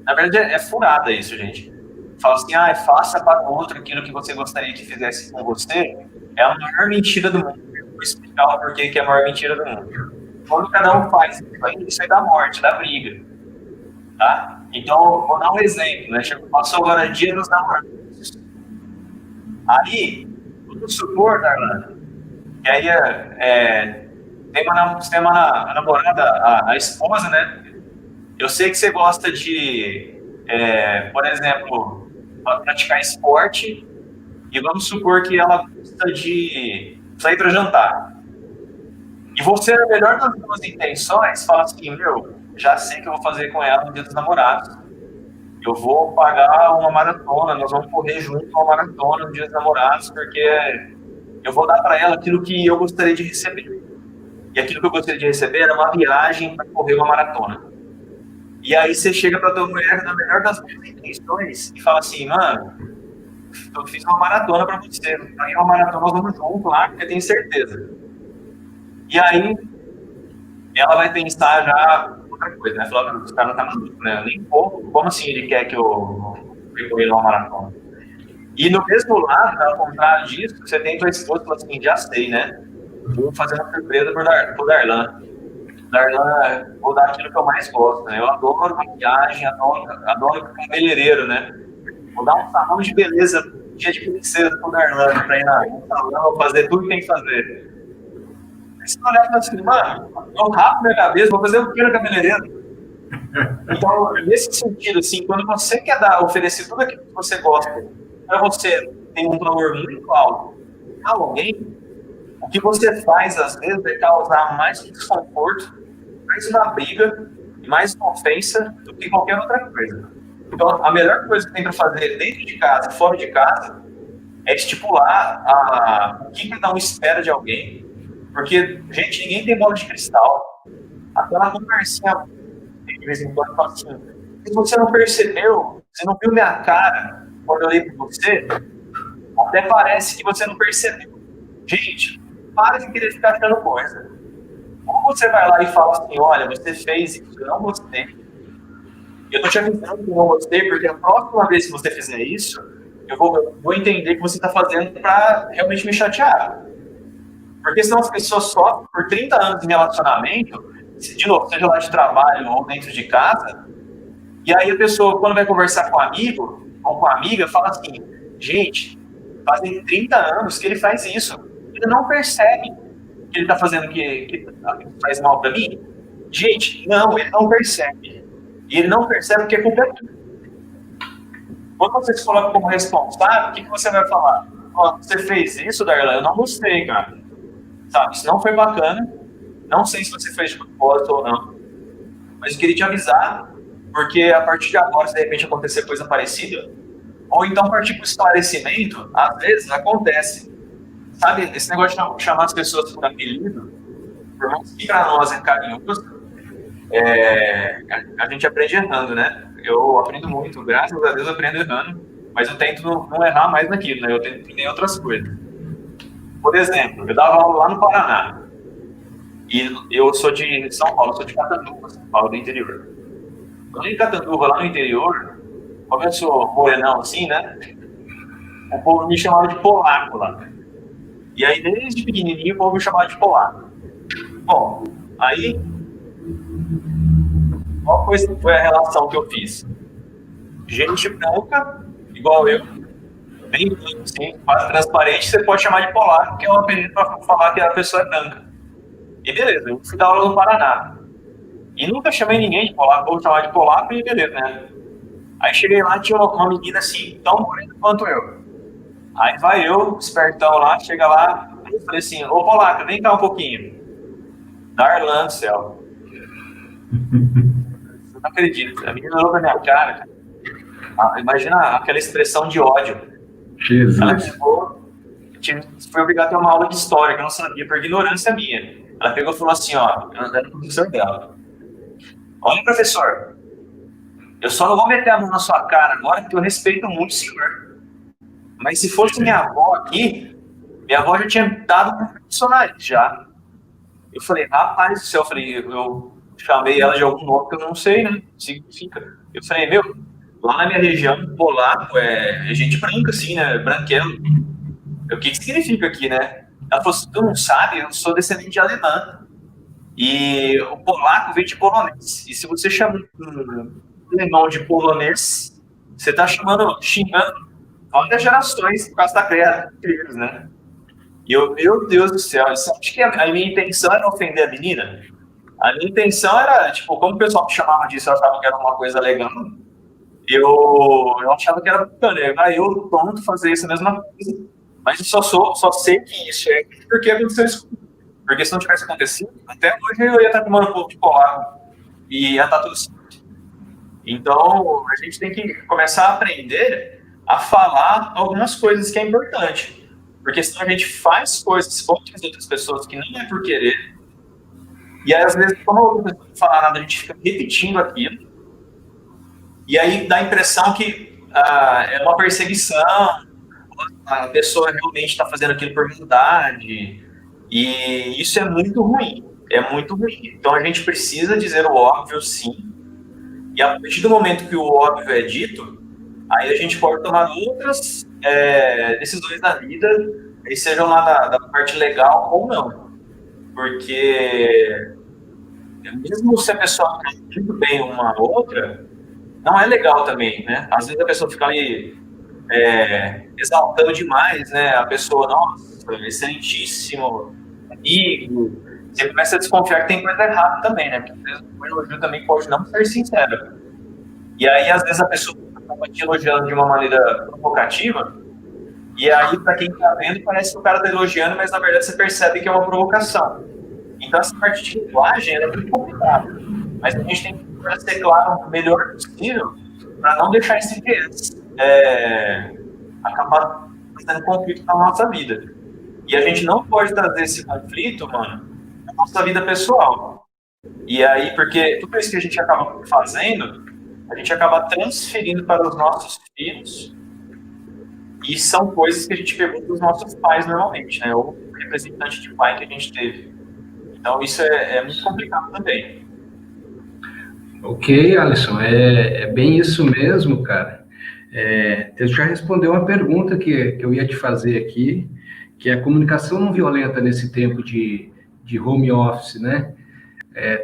na verdade é furada isso, gente. Fala assim, faça para o outro aquilo que você gostaria que fizesse com você, é a maior mentira do mundo. Eu vou explicar o porquê que é a maior mentira do mundo. Quando cada um faz isso aí dá morte, dá briga. Tá? Então, vou dar um exemplo, né? Passou agora o dia dos namorados. Aí, vamos supor, Darlan, que aí tem uma namorada, a esposa, né? Eu sei que você gosta de, por exemplo, praticar esporte, e vamos supor que ela gosta de sair para jantar. E você, na melhor das duas intenções, fala assim, já sei o que eu vou fazer com ela no dia dos namorados. Eu vou pagar uma maratona, nós vamos correr junto uma maratona no dia dos namorados, porque eu vou dar para ela aquilo que eu gostaria de receber. E aquilo que eu gostaria de receber era uma viagem para correr uma maratona. E aí você chega para tua mulher na melhor das duas intenções e fala assim, mano, eu fiz uma maratona para você, aí uma maratona nós vamos junto lá, porque eu tenho certeza. E aí ela vai pensar já outra coisa, né? Falar, esse cara não tá maluco, né? Nem como assim ele quer que eu corra uma maratona? E no mesmo lado, ao contrário disso, você tem tua esposa e fala assim, já sei, né? Vou fazer uma surpresa pro Darlan. Darlan, vou dar aquilo que eu mais gosto, né? Eu adoro maquiagem, adoro cabeleireiro, né? Vou dar um salão de beleza, dia de princesa pro Darlan, pra ir no salão, fazer tudo que tem que fazer. Aí você olha e fala assim, mano, eu rapo minha cabeça, vou fazer o que no cabeleireiro? Então, nesse sentido, assim, quando você quer oferecer tudo aquilo que você gosta, para você tem um valor muito alto a alguém, o que você faz, às vezes, é causar mais desconforto, mais uma briga e mais uma ofensa do que qualquer outra coisa. Então, a melhor coisa que tem para fazer dentro de casa e fora de casa é estipular o que cada um espera de alguém, porque, gente, ninguém tem bola de cristal. Aquela conversinha, de vez em quando, fala assim, se você não percebeu, você não viu minha cara quando eu olhei para você, até parece que você não percebeu. Gente, para de querer ficar achando coisa. Ou você vai lá e fala assim, olha, você fez isso, eu não gostei. Eu tô te avisando que eu não gostei, porque a próxima vez que você fizer isso, eu vou entender que você está fazendo para realmente me chatear. Porque senão as pessoas sofrem por 30 anos de relacionamento, de novo, seja lá de trabalho ou dentro de casa, e aí a pessoa, quando vai conversar com um amigo ou com uma amiga, fala assim, gente, fazem 30 anos que ele faz isso. Ele não percebe que ele está fazendo que faz mal para mim? Gente, não, ele não percebe. E ele não percebe que a culpa é tua. Quando você se coloca como responsável, o que você vai falar? ó, você fez isso, Darlan, eu não gostei, cara. Sabe, isso não foi bacana. Não sei se você fez de propósito ou não, mas eu queria te avisar, porque a partir de agora, se de repente acontecer coisa parecida, ou então partir para o esclarecimento, às vezes acontece. Sabe, esse negócio de chamar as pessoas por apelido, por mais que para nós é carinhoso, a gente aprende errando, né? Eu aprendo muito, graças a Deus eu aprendo errando, mas eu tento não errar mais naquilo, né? Eu tento aprender outras coisas. Por exemplo, eu dava aula lá no Paraná, e eu sou de São Paulo, sou de Catanduva, São Paulo, do interior. Quando em Catanduva, lá no interior, como eu sou morenão assim, né? O povo me chamava de polaco lá. E aí, desde pequenininho, o povo me chamava de polaco. Bom, aí, qual foi a relação que eu fiz? Gente branca, igual eu, bem branco, assim, quase transparente, você pode chamar de polaco, que é um apelido para falar que a pessoa é branca. E beleza, eu fui dar aula no Paraná. E nunca chamei ninguém de polaco, vou chamar de polaco e beleza, né? Aí cheguei lá, tinha uma menina assim, tão morena quanto eu. Aí vai eu, espertão lá, chega lá, aí eu falei assim, ô polaca, vem cá um pouquinho. Darlan do céu. Eu não acredito. A menina olhou pra minha cara. Imagina aquela expressão de ódio. Jesus. Ela chegou, foi obrigada a ter uma aula de história, que eu não sabia, por ignorância minha. Ela pegou e falou assim, ó, eu era o professor dela. Olha, professor, eu só não vou meter a mão na sua cara agora, porque eu respeito muito o senhor. Mas se fosse minha avó aqui, minha avó já tinha dado um funcionário já. Eu falei, rapaz do céu, eu chamei ela de algum nome que eu não sei, né? Significa. Eu falei, meu, lá na minha região, polaco é gente branca, assim, né? Branquelo. O que significa aqui, né? Ela falou assim, tu não sabe? Eu sou descendente de alemã. E o polaco vem de polonês. E se você chama um alemão de polonês, você está xingando várias gerações por causa da criação deles, né? E eu, meu Deus do céu, acho que a minha intenção era ofender a menina. A minha intenção era, tipo, como o pessoal me chamava disso, eu achava que era uma coisa legal. Eu achava que era bacana. Aí eu pronto fazer isso a mesma coisa. Mas eu só sei que isso é porque aconteceu isso. Porque se não tivesse acontecido, até hoje eu ia estar tomando um pouco de polaco. E ia estar tudo certo. Então, a gente tem que começar a aprender a falar algumas coisas que é importante. Porque senão a gente faz coisas contra as outras pessoas que não é por querer. E aí, às vezes, como a outra pessoa não fala nada, a gente fica repetindo aquilo. E aí dá a impressão que é uma perseguição, a pessoa realmente está fazendo aquilo por maldade. E isso é muito ruim. É muito ruim. Então a gente precisa dizer o óbvio, sim. E a partir do momento que o óbvio é dito, aí a gente pode tomar outras decisões na vida, e sejam lá da parte legal ou não. Porque mesmo se a pessoa quer muito bem uma outra, não é legal também, né? Às vezes a pessoa fica ali exaltando demais, né? A pessoa, nossa, excelentíssimo, amigo. Você começa a desconfiar que tem coisa errada também, né? Porque às vezes o elogio também pode não ser sincero. E aí, às vezes, a pessoa acaba te elogiando de uma maneira provocativa, e aí, para quem está vendo, parece que o cara está elogiando, mas na verdade você percebe que é uma provocação. Então, essa parte de linguagem é muito complicada. Mas a gente tem que ser claro o melhor possível para não deixar esse viés acabar fazendo conflito na nossa vida. E a gente não pode trazer esse conflito, mano, na nossa vida pessoal. E aí, porque tudo isso que a gente acaba fazendo, a gente acaba transferindo para os nossos filhos, e são coisas que a gente pegou dos nossos pais normalmente, né? Ou representante de pai que a gente teve. Então isso é muito complicado também. Ok, Alisson, é bem isso mesmo, cara. Eu já respondeu uma pergunta que eu ia te fazer aqui, que é a comunicação não violenta nesse tempo de home office, né?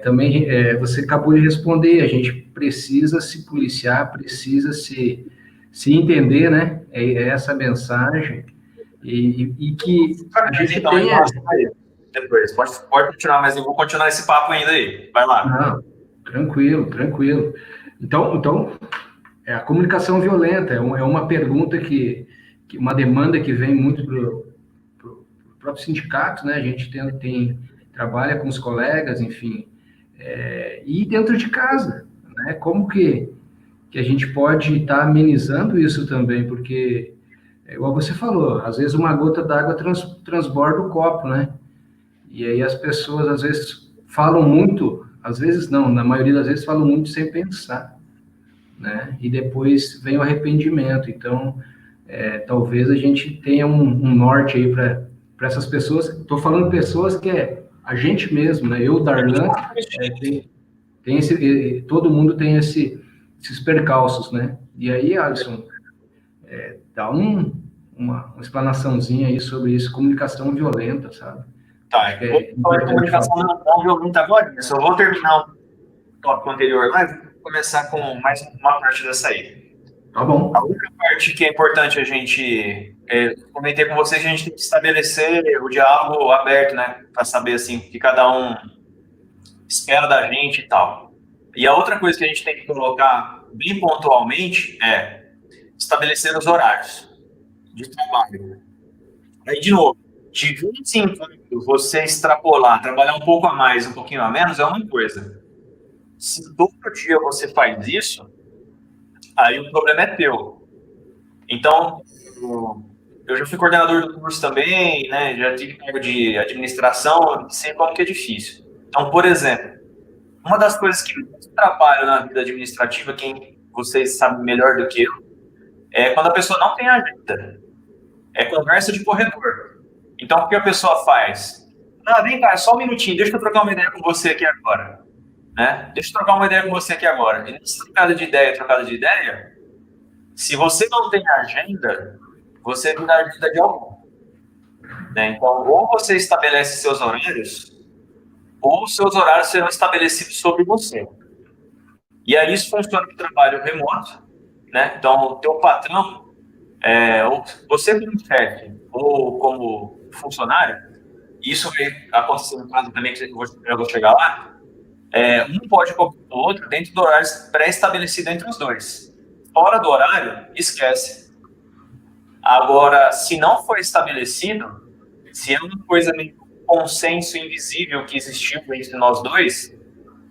Também você acabou de responder, a gente precisa se policiar, precisa se entender, né? É essa mensagem, e que a gente então, tenha... Depois, pode continuar, mas eu vou continuar esse papo ainda aí. Vai lá. Não, tranquilo. Então, a comunicação violenta é uma pergunta que uma demanda que vem muito pro próprio sindicato, né? A gente trabalha com os colegas, enfim, e dentro de casa, né? Como que a gente pode estar amenizando isso também, porque, igual você falou, às vezes uma gota d'água transborda o copo, né? E aí as pessoas, às vezes, falam muito, às vezes não, na maioria das vezes falam muito sem pensar, né? E depois vem o arrependimento. Então, talvez a gente tenha um norte aí para essas pessoas. Estou falando pessoas que é a gente mesmo, né? Eu, Darlan, todo mundo tem esses percalços, né? E aí, Alisson, dá uma explanaçãozinha aí sobre isso, comunicação violenta, sabe? Tá, vou falar de comunicação não violenta agora, eu só vou terminar o tópico anterior lá e vou começar com mais uma parte dessa aí. Tá bom. A outra parte que é importante a gente, comentei com vocês, a gente tem que estabelecer o diálogo aberto, né? Para saber, assim, o que cada um espera da gente e tal. E a outra coisa que a gente tem que colocar bem pontualmente é estabelecer os horários de trabalho. Aí, de novo, de 25 anos, você extrapolar, trabalhar um pouco a mais, um pouquinho a menos, é uma coisa. Se todo dia você faz isso, aí o problema é teu. Então, eu já fui coordenador do curso também, né? Já tive cargo de administração, sei como que é difícil. Então, por exemplo, uma das coisas que eu trabalho na vida administrativa, quem vocês sabem melhor do que eu, é quando a pessoa não tem agenda. É conversa de corredor. Então, o que a pessoa faz? Vem cá, só um minutinho, deixa eu trocar uma ideia com você aqui agora. Né? Deixa eu trocar uma ideia com você aqui agora. E nessa trocada de ideia, se você não tem agenda, você vira a agenda de algum. Né? Então, ou você estabelece seus horários, ou seus horários serão estabelecidos sobre você. E aí isso funciona com o trabalho remoto, né? Então, o teu patrão, ou você como chefe, ou como funcionário, isso vai acontecer no caso também, que eu vou chegar lá, um pode cobrar o outro dentro do horário pré-estabelecido entre os dois. Fora do horário, esquece. Agora, se não for estabelecido, se é uma coisa meio consenso invisível que existiu entre nós dois,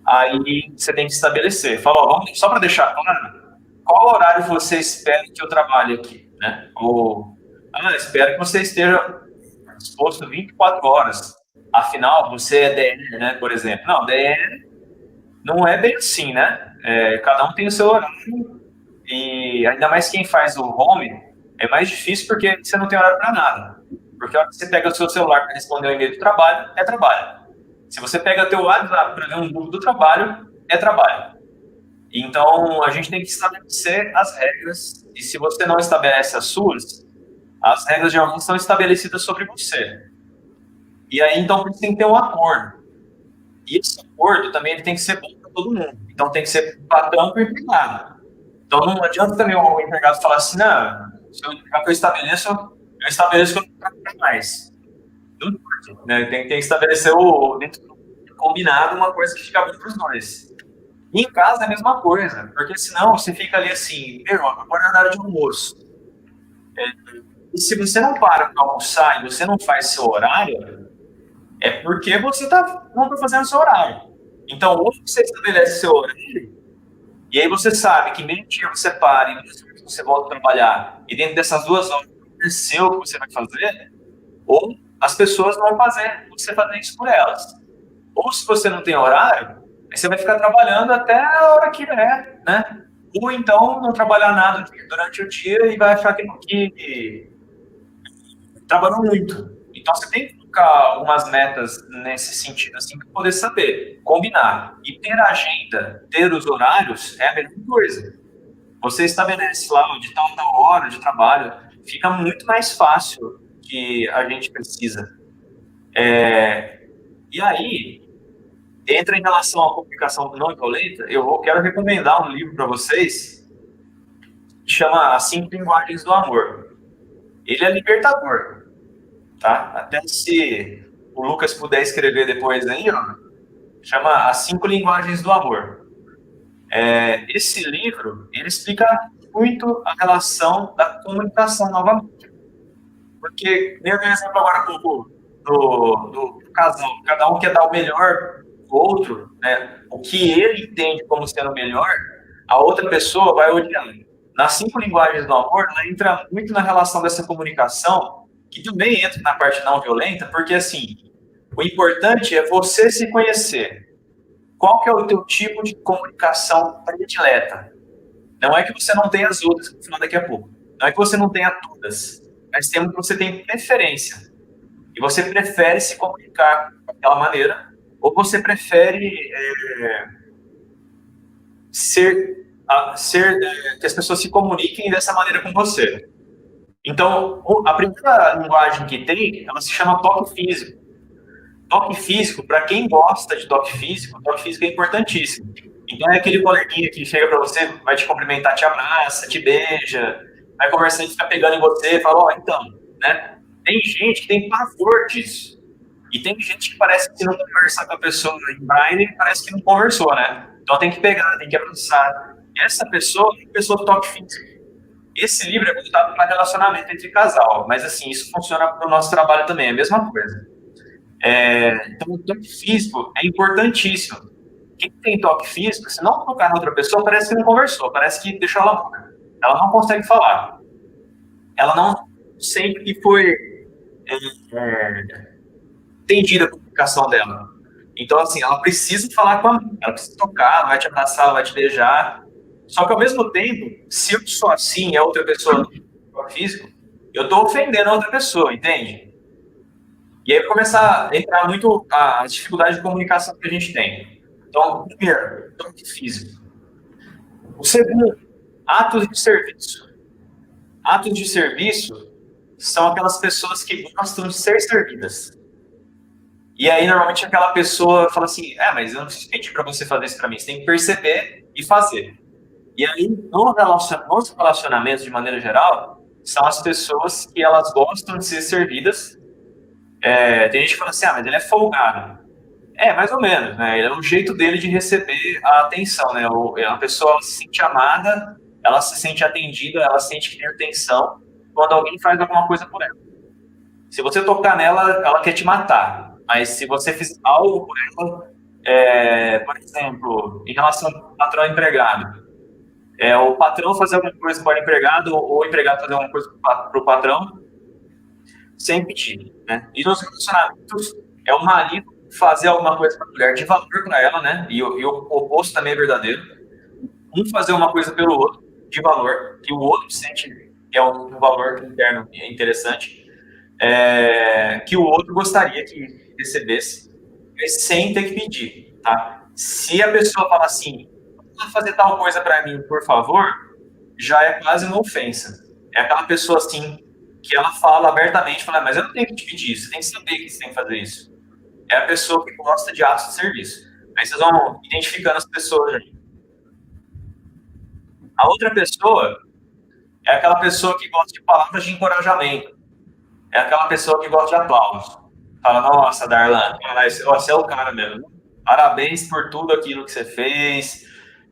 aí você tem que estabelecer. Fala, vamos, só para deixar claro, qual horário você espera que eu trabalhe aqui, né? Ou, espero que você esteja exposto 24 horas. Afinal, você é DR, né, por exemplo. Não, DR não é bem assim, né? Cada um tem o seu horário e ainda mais quem faz o home é mais difícil porque você não tem horário para nada. Porque a hora que você pega o seu celular para responder o e-mail do trabalho, é trabalho. Se você pega o teu WhatsApp para ver um grupo do trabalho, é trabalho. Então, a gente tem que estabelecer as regras e se você não estabelece as suas, as regras de alguém são estabelecidas sobre você. E aí, então, você tem que ter um acordo. E esse acordo também ele tem que ser bom para todo mundo. Então, tem que ser patrão para o empregado. Então, não adianta também o empregado falar assim, não, se eu estabeleço que eu não trabalho mais. Não pode, né? Tem que estabelecer dentro do combinado uma coisa que fica bom para os dois. E em casa é a mesma coisa, porque senão você fica ali assim, agora é horário de almoço. E se você não para para almoçar e você não faz seu horário, é porque você não está fazendo seu horário. Então, ou você estabelece seu horário, e aí você sabe que meio dia você para e meio dia você volta a trabalhar, e dentro dessas 2 horas é seu o que você vai fazer, ou as pessoas vão fazer você fazer isso por elas. Ou se você não tem horário, aí você vai ficar trabalhando até a hora que é, né? Ou então não trabalhar nada durante o dia e vai achar que trabalhou muito. Então você tem que colocar algumas metas nesse sentido, assim, para poder saber, combinar. E ter a agenda, ter os horários é a mesma coisa. Você estabelece lá de tal hora de trabalho, fica muito mais fácil que a gente precisa. E aí, entra em relação à comunicação não violenta, quero recomendar um livro para vocês que chama As 5 Linguagens do Amor. Ele é libertador, tá? Até se o Lucas puder escrever depois aí, chama As 5 Linguagens do Amor. Esse livro, ele explica muito a relação da comunicação novamente. Porque, nem o exemplo agora do casal, cada um quer dar o melhor do outro, né? O que ele entende como sendo o melhor, a outra pessoa vai odiar. Nas 5 linguagens do amor, ela entra muito na relação dessa comunicação, que também entra na parte não violenta, porque, assim, o importante é você se conhecer. Qual que é o teu tipo de comunicação predileta? Não é que você não tenha as outras, que eu vou falar daqui a pouco. Não é que você não tenha todas, mas temos que você tem preferência. E você prefere se comunicar daquela maneira, ou você prefere que as pessoas se comuniquem dessa maneira com você. Então, a primeira linguagem que tem, ela se chama toque físico. Toque físico, para quem gosta de toque físico é importantíssimo. Então, é aquele coleguinha que chega para você, vai te cumprimentar, te abraça, te beija, vai conversando, fica pegando em você, fala, ó, então, né? Tem gente que tem pavor disso. E tem gente que parece que não conversar com a pessoa em braille, parece que não conversou, né? Então tem que pegar, tem que abraçar. Essa pessoa é a pessoa do toque físico. Esse livro é voltado para relacionamento entre casal, mas assim, isso funciona para o nosso trabalho também, é a mesma coisa. Então, o toque físico é importantíssimo. Quem tem toque físico, se não tocar na outra pessoa, parece que não conversou, parece que deixou ela muda. Ela não consegue falar. Ela não sente que foi entendida a comunicação dela. Então, assim, ela precisa falar com a mãe, ela precisa tocar, ela vai te abraçar, ela vai te beijar. Só que, ao mesmo tempo, se eu sou assim e a outra pessoa não tem toque físico, eu estou ofendendo a outra pessoa, entende? E aí vai começar a entrar muito a dificuldade de comunicação que a gente tem. Então, primeiro, toque físico. O segundo, atos de serviço. Atos de serviço são aquelas pessoas que gostam de ser servidas. E aí, normalmente, aquela pessoa fala assim, mas eu não preciso pedir para você fazer isso para mim, você tem que perceber e fazer. E aí, nos relacionamentos, de maneira geral, são as pessoas que elas gostam de ser servidas. Tem gente que fala assim, mas ele é folgado. Mais ou menos, né? É o jeito dele de receber a atenção, né? A pessoa ela se sente amada, ela se sente atendida, ela sente que tem atenção quando alguém faz alguma coisa por ela. Se você tocar nela, ela quer te matar. Mas se você fizer algo por ela, por exemplo, em relação ao patrão e empregado, o patrão fazer alguma coisa para o empregado ou o empregado fazer alguma coisa para o patrão, sem pedir, né? E nos relacionamentos, é o marido fazer alguma coisa para a mulher de valor para ela, né? E o oposto também é verdadeiro. Um fazer uma coisa pelo outro de valor, que o outro sente que é um valor interno interessante, que o outro gostaria que recebesse, sem ter que pedir, tá? Se a pessoa fala assim, fazer tal coisa para mim, por favor, já é quase uma ofensa. É aquela pessoa assim que ela fala abertamente, fala, mas eu não tenho que te pedir isso, você tem que saber que você tem que fazer isso. É a pessoa que gosta de atos de serviço. Aí vocês vão identificando as pessoas aí. A outra pessoa é aquela pessoa que gosta de palavras de encorajamento. É aquela pessoa que gosta de aplausos. Fala, nossa, Darlan, você é o cara mesmo. Parabéns por tudo aquilo que você fez.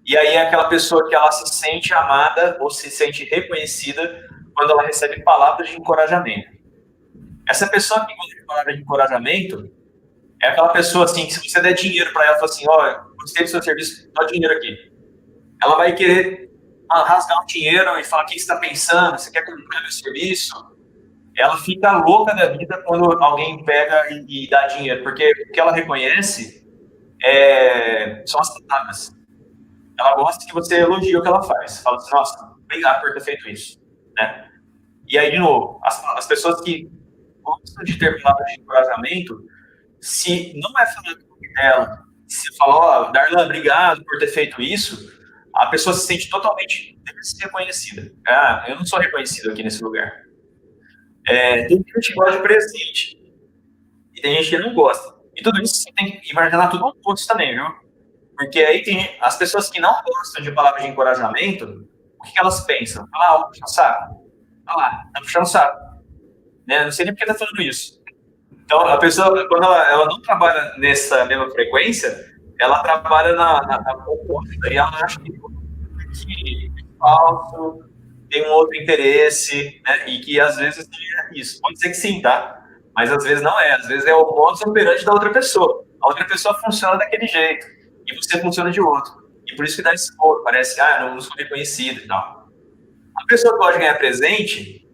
E aí é aquela pessoa que ela se sente amada ou se sente reconhecida quando ela recebe palavras de encorajamento. Essa pessoa que gosta de palavras de encorajamento é aquela pessoa assim, que se você der dinheiro para ela, fala assim, gostei do seu serviço, dá dinheiro aqui. Ela vai querer rasgar o dinheiro e falar, o que você está pensando? Você quer comprar meu serviço? Ela fica louca da vida quando alguém pega e dá dinheiro, porque o que ela reconhece são as palavras. Ela gosta que você elogie o que ela faz. Fala assim, nossa, obrigado por ter feito isso, né? E aí, de novo, as pessoas que gostam de ter palavras de encorajamento, se não é falado com ela, se fala, Darlan, obrigado por ter feito isso, a pessoa se sente totalmente reconhecida. Eu não sou reconhecido aqui nesse lugar. Tem gente que gosta de presente e tem gente que não gosta. E tudo isso você tem que imaginar tudo um pouco também, viu? Porque aí tem as pessoas que não gostam de palavras de encorajamento, o que elas pensam? Puxa o saco. Olha lá, tá puxando o saco. Né? Não sei nem por que tá falando isso. Então, a pessoa, quando ela não trabalha nessa mesma frequência, ela trabalha na proposta e ela acha que é falso, tem um outro interesse, né? E que às vezes não é isso. Pode ser que sim, tá? Mas às vezes não é. Às vezes é o modus operandi da outra pessoa. A outra pessoa funciona daquele jeito e você funciona de outro. E por isso que dá esse ponto. Parece, não sou reconhecido e tal. A pessoa que gosta de ganhar presente,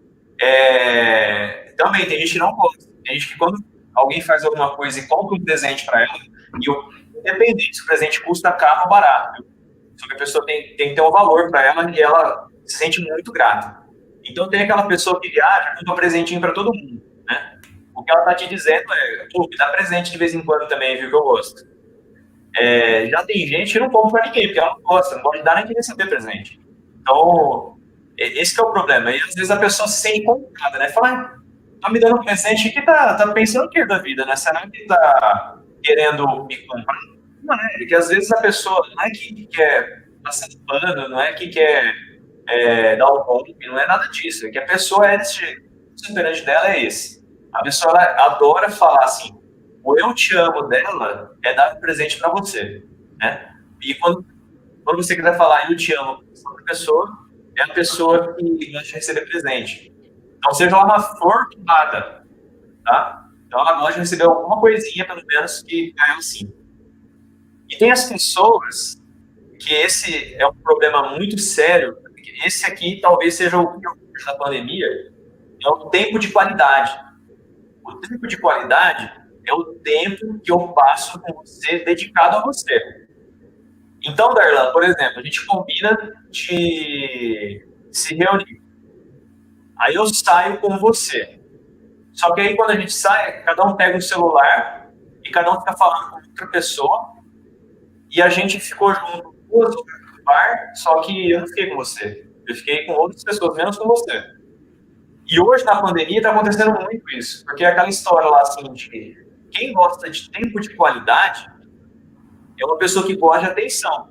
também tem gente que não gosta. Tem gente que quando alguém faz alguma coisa e compra um presente para ela, independente se o presente custa caro ou barato, só que a pessoa tem que ter um valor para ela e ela se sente muito grata. Então tem aquela pessoa que viaja, compra um presentinho para todo mundo, né? O que ela tá te dizendo pô, me dá presente de vez em quando também, viu, que eu gosto. Já tem gente que não compra para ninguém, porque ela não gosta de dar nem de receber presente. Então, esse que é o problema. E às vezes a pessoa se sente comprada, né? Fala, tá me dando um presente que tá pensando o que da vida, né? Será que tá querendo me comprar? Não é, porque às vezes a pessoa não é que quer passar pano, não é que quer dar um golpe, não é nada disso. É que a pessoa desse jeito. O superante dela é esse. A pessoa ela adora falar assim, o eu te amo dela é dar um presente para você, né? E quando você quiser falar eu te amo para outra pessoa, é a pessoa que gosta de receber presente. Então, seja lá uma flor queimada, tá? Então, ela gosta de receber alguma coisinha, pelo menos, que é assim. E tem as pessoas que esse é um problema muito sério. Esse aqui talvez seja o pior da pandemia, é o tempo de qualidade. O tempo de qualidade é o tempo que eu passo com você, dedicado a você. Então, Darlan, por exemplo, a gente combina de se reunir. Aí eu saio com você. Só que aí quando a gente sai, cada um pega um celular e cada um fica falando com outra pessoa e a gente ficou junto 2 horas no bar, só que eu não fiquei com você. Eu fiquei com outras pessoas, menos com você. E hoje, na pandemia, está acontecendo muito isso. Porque é aquela história lá, assim, de que quem gosta de tempo de qualidade é uma pessoa que gosta de atenção.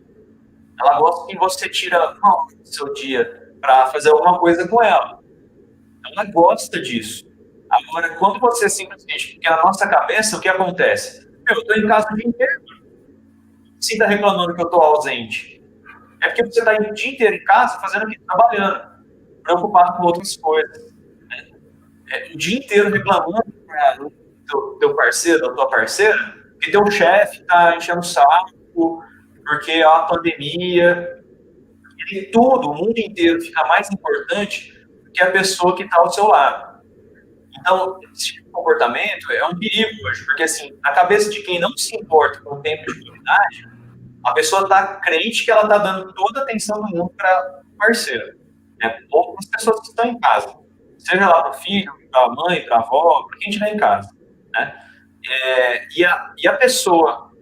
Ela gosta que você tira uma hora do seu dia para fazer alguma coisa com ela. Ela gosta disso. Agora, quando você simplesmente... Porque na nossa cabeça, o que acontece? Eu estou em casa o dia inteiro. Você está reclamando que eu estou ausente. É porque você está o dia inteiro em casa fazendo o quê? Trabalhando. Preocupado com outras coisas. O dia inteiro reclamando do teu parceiro, da tua parceira, que teu chefe está enchendo o saco, porque a pandemia, e tudo, o mundo inteiro fica mais importante do que a pessoa que está ao seu lado. Então, esse tipo de comportamento é um perigo hoje, porque assim, na cabeça de quem não se importa com o tempo de qualidade, a pessoa está crente que ela está dando toda a atenção do mundo para o parceiro, né? Ou para as pessoas que estão em casa. Seja lá para o filho, para a mãe, para a avó, para quem estiver em casa, né? E a pessoa,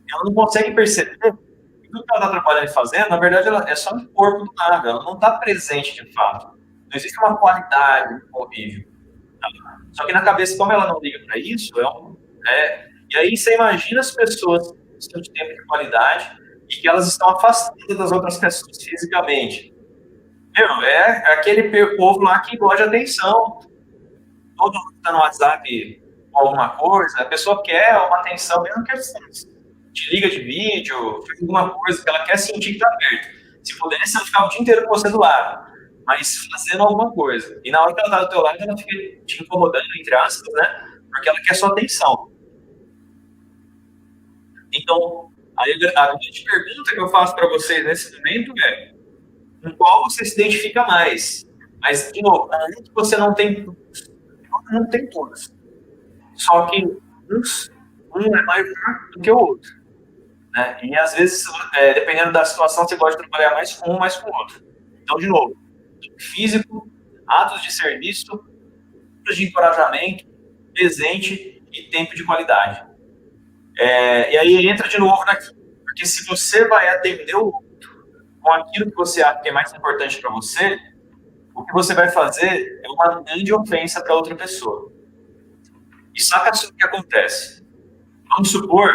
ela não consegue perceber que tudo que ela está trabalhando e fazendo, na verdade, ela é só um corpo do nada, ela não está presente de fato. Não existe uma qualidade no convívio. Tá? Só que na cabeça, como ela não liga para isso, e aí você imagina as pessoas que precisam de tempo de qualidade e que elas estão afastadas das outras pessoas fisicamente. É aquele povo lá que gosta de atenção. Todo mundo está no WhatsApp com alguma coisa, a pessoa quer uma atenção, mesmo que te liga de vídeo, faz alguma coisa que ela quer sentir que está perto. Se pudesse, ela ficava o dia inteiro com você do lado, mas fazendo alguma coisa. E na hora que ela está do teu lado, ela fica te incomodando, entre aspas, né? Porque ela quer sua atenção. Então, a grande pergunta que eu faço para vocês nesse momento é: com qual você se identifica mais? Mas, de novo, não é que você não tem todos. Só que um é maior do que o outro. Né? E, às vezes, dependendo da situação, você gosta de trabalhar mais com um, mais com o outro. Então, de novo, físico, atos de serviço, atos de encorajamento, presente e tempo de qualidade. E aí entra de novo naquilo. Porque se você vai atender o outro com aquilo que você acha que é mais importante para você, o que você vai fazer é uma grande ofensa para outra pessoa. E saca o que acontece. Vamos supor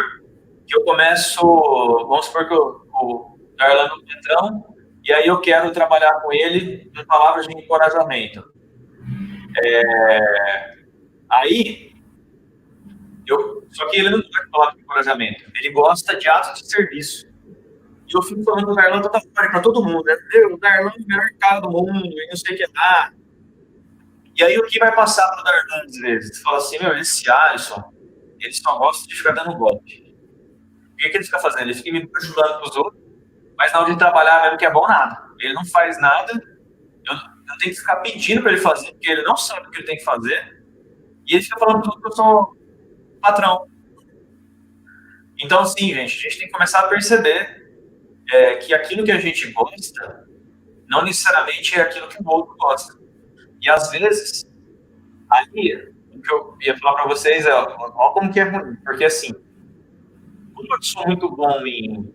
que eu começo... Vamos supor que o Darlan no Petrão, e aí eu quero trabalhar com ele com palavras de encorajamento. Aí, só que ele não gosta de palavras de encorajamento. Ele gosta de atos de serviço. E eu fico falando do Darlan toda hora pra todo mundo, né? O Darlan é o melhor cara do mundo, e não sei o que lá. E aí o que vai passar pro Darlan às vezes? Fala assim, esse Alisson, ele só gosta de ficar dando golpe. O que ele fica fazendo? Ele fica me ajudando pros outros, mas na hora de trabalhar mesmo que é bom nada. Ele não faz nada, eu tenho que ficar pedindo para ele fazer, porque ele não sabe o que ele tem que fazer, e ele fica falando tudo que eu sou patrão. Então, assim, gente, a gente tem que começar a perceber que aquilo que a gente gosta não necessariamente é aquilo que o outro gosta. E às vezes, aí, o que eu ia falar para vocês é, ó, como que é ruim, porque assim, como eu sou muito bom em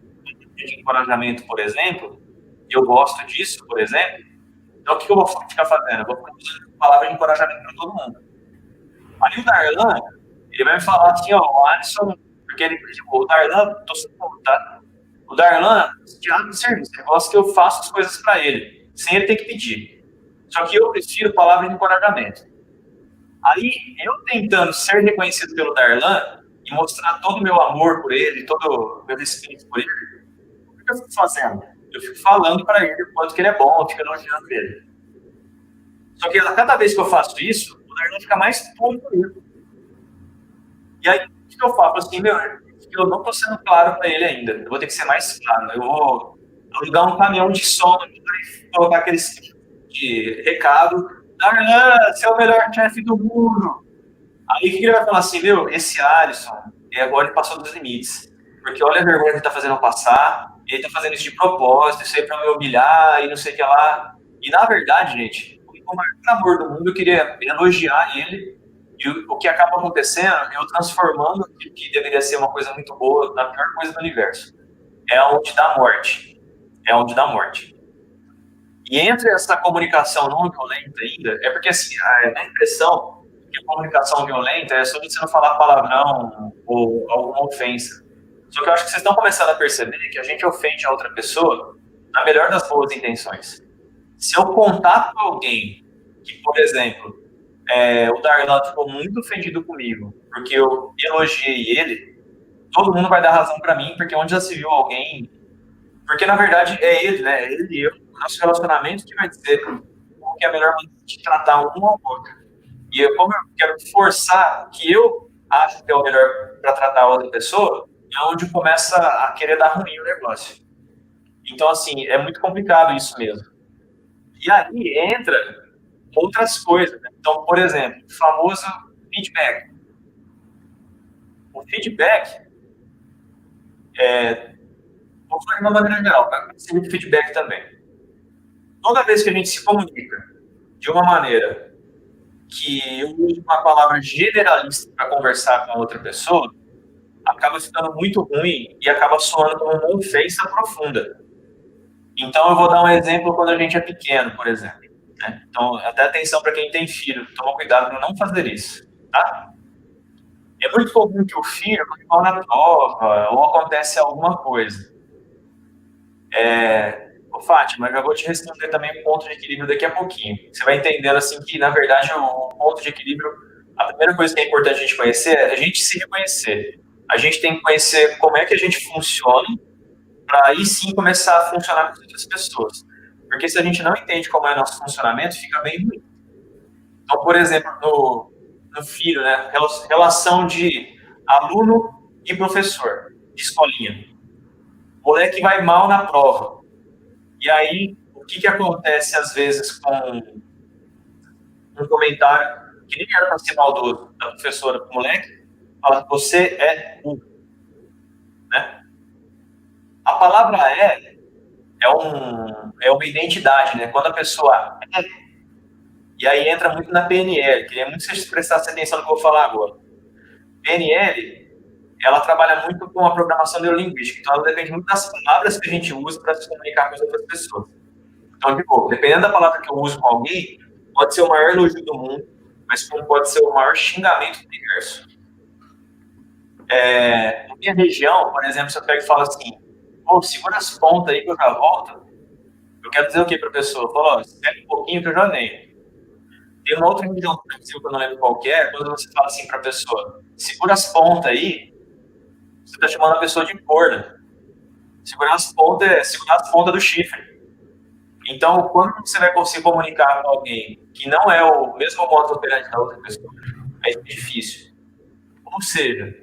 encorajamento, por exemplo, e eu gosto disso, por exemplo, então o que eu vou ficar fazendo? Eu vou ficar usando palavras de encorajamento para todo mundo. Aí o Darlan, ele vai me falar assim, ó, o Alisson, porque ele, tipo, o Darlan, tô sendo tá? O Darlan, de serviço, ele gosta que eu faça as coisas para ele, sem ele ter que pedir. Só que eu prefiro palavras de encorajamento. Aí, eu tentando ser reconhecido pelo Darlan e mostrar todo o meu amor por ele, todo o meu respeito por ele, o que eu fico fazendo? Eu fico falando para ele o quanto que ele é bom, eu fico elogiando ele. Só que a cada vez que eu faço isso, o Darlan fica mais puto comigo. E aí, o que eu faço? Assim, eu não estou sendo claro para ele ainda. Eu vou ter que ser mais claro. Eu vou alugar um caminhão de som e colocar aqueles de recado. Darlan, você é o melhor chefe do mundo. Aí o que ele vai falar assim, esse Alisson, agora ele passou dos limites. Porque olha a vergonha que ele está fazendo passar, ele está fazendo isso de propósito, isso aí para me humilhar e não sei o que lá. E na verdade, gente, com o maior amor do mundo, eu queria elogiar ele. E o que acaba acontecendo, eu transformando o que deveria ser uma coisa muito boa na pior coisa do universo. É onde dá morte. É onde dá morte. E entre essa comunicação não violenta ainda, é porque assim, a minha impressão é que a comunicação violenta é sobre você não falar palavrão ou alguma ofensa. Só que eu acho que vocês estão começando a perceber que a gente ofende a outra pessoa na melhor das boas intenções. Se eu contar com alguém que, por exemplo, o Darlan ficou muito ofendido comigo porque eu elogiei ele, todo mundo vai dar razão para mim, porque onde já se viu alguém... Porque, na verdade, é ele, né? É ele e eu, o nosso relacionamento que vai dizer como que é a melhor maneira de tratar um ao outro. E como eu quero forçar que eu acho que é o melhor para tratar a outra pessoa, é onde começa a querer dar ruim o negócio. Então, assim, é muito complicado isso mesmo. E aí entra outras coisas, né? Então, por exemplo, o famoso feedback. O feedback vou falar de uma maneira geral, para ser de feedback também. Toda vez que a gente se comunica de uma maneira que eu uso uma palavra generalista para conversar com outra pessoa, acaba ficando muito ruim e acaba soando como uma ofensa profunda. Então, eu vou dar um exemplo quando a gente é pequeno, por exemplo. Né? Então, até atenção para quem tem filho, toma cuidado para não fazer isso, tá? É muito comum que o filho vai mal na prova ou acontece alguma coisa. Fátima, eu já vou te responder também o ponto de equilíbrio daqui a pouquinho. Você vai entendendo assim que, na verdade, o ponto de equilíbrio, a primeira coisa que é importante a gente conhecer é a gente se reconhecer. A gente tem que conhecer como é que a gente funciona para aí sim começar a funcionar com outras pessoas. Porque se a gente não entende como é o nosso funcionamento, fica bem ruim. Então, por exemplo, no filho, né, relação de aluno e professor, de escolinha. O moleque vai mal na prova. E aí, o que acontece às vezes com um comentário que nem era para ser maldoso da professora para o moleque, fala, você é burro. Né? A palavra é uma identidade, né? Quando a pessoa e aí entra muito na PNL, queria muito que vocês prestassem atenção no que eu vou falar agora. PNL, ela trabalha muito com a programação neurolinguística, então ela depende muito das palavras que a gente usa para se comunicar com as outras pessoas. Então, tipo, dependendo da palavra que eu uso com alguém, pode ser o maior elogio do mundo, mas como pode ser o maior xingamento do universo. Na minha região, por exemplo, se eu pego e falo assim, segura as pontas aí que eu já volto, eu quero dizer o que para a pessoa? Eu falo, espera um pouquinho que eu já venho. Tem uma outra região do Brasil que eu não lembro qual que é, quando você fala assim para a pessoa, segura as pontas aí, você está chamando a pessoa de corna. segurar as pontas do chifre. Então, quando você vai conseguir comunicar com alguém que não é o mesmo modo operante da outra pessoa, é difícil. Ou seja,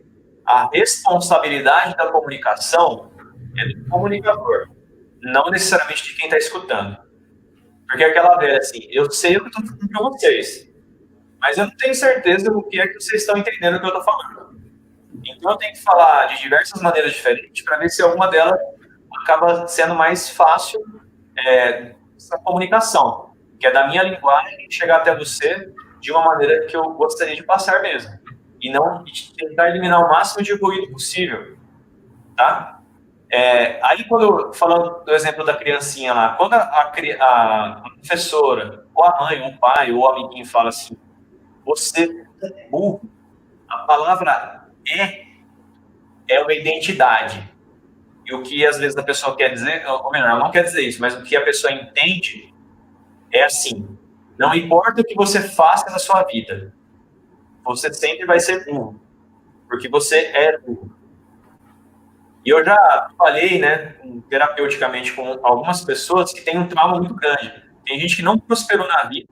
a responsabilidade da comunicação é do comunicador, não necessariamente de quem está escutando. Porque aquela velha assim, eu sei o que eu estou falando para vocês, mas eu não tenho certeza o que é que vocês estão entendendo do que eu estou falando. Então eu tenho que falar de diversas maneiras diferentes para ver se alguma delas acaba sendo mais fácil essa comunicação, que é da minha linguagem chegar até você de uma maneira que eu gostaria de passar mesmo. E não tentar eliminar o máximo de ruído possível, tá? Aí, falando do exemplo da criancinha lá, quando a professora, ou a mãe, ou o pai, ou o amiguinho fala assim, você é burro, a palavra é uma identidade. E o que às vezes a pessoa quer dizer, ou melhor, ela não quer dizer isso, mas o que a pessoa entende é assim, não importa o que você faça na sua vida, você sempre vai ser burro, porque você é burro. E eu já falei, né, terapeuticamente com algumas pessoas que têm um trauma muito grande. Tem gente que não prosperou na vida,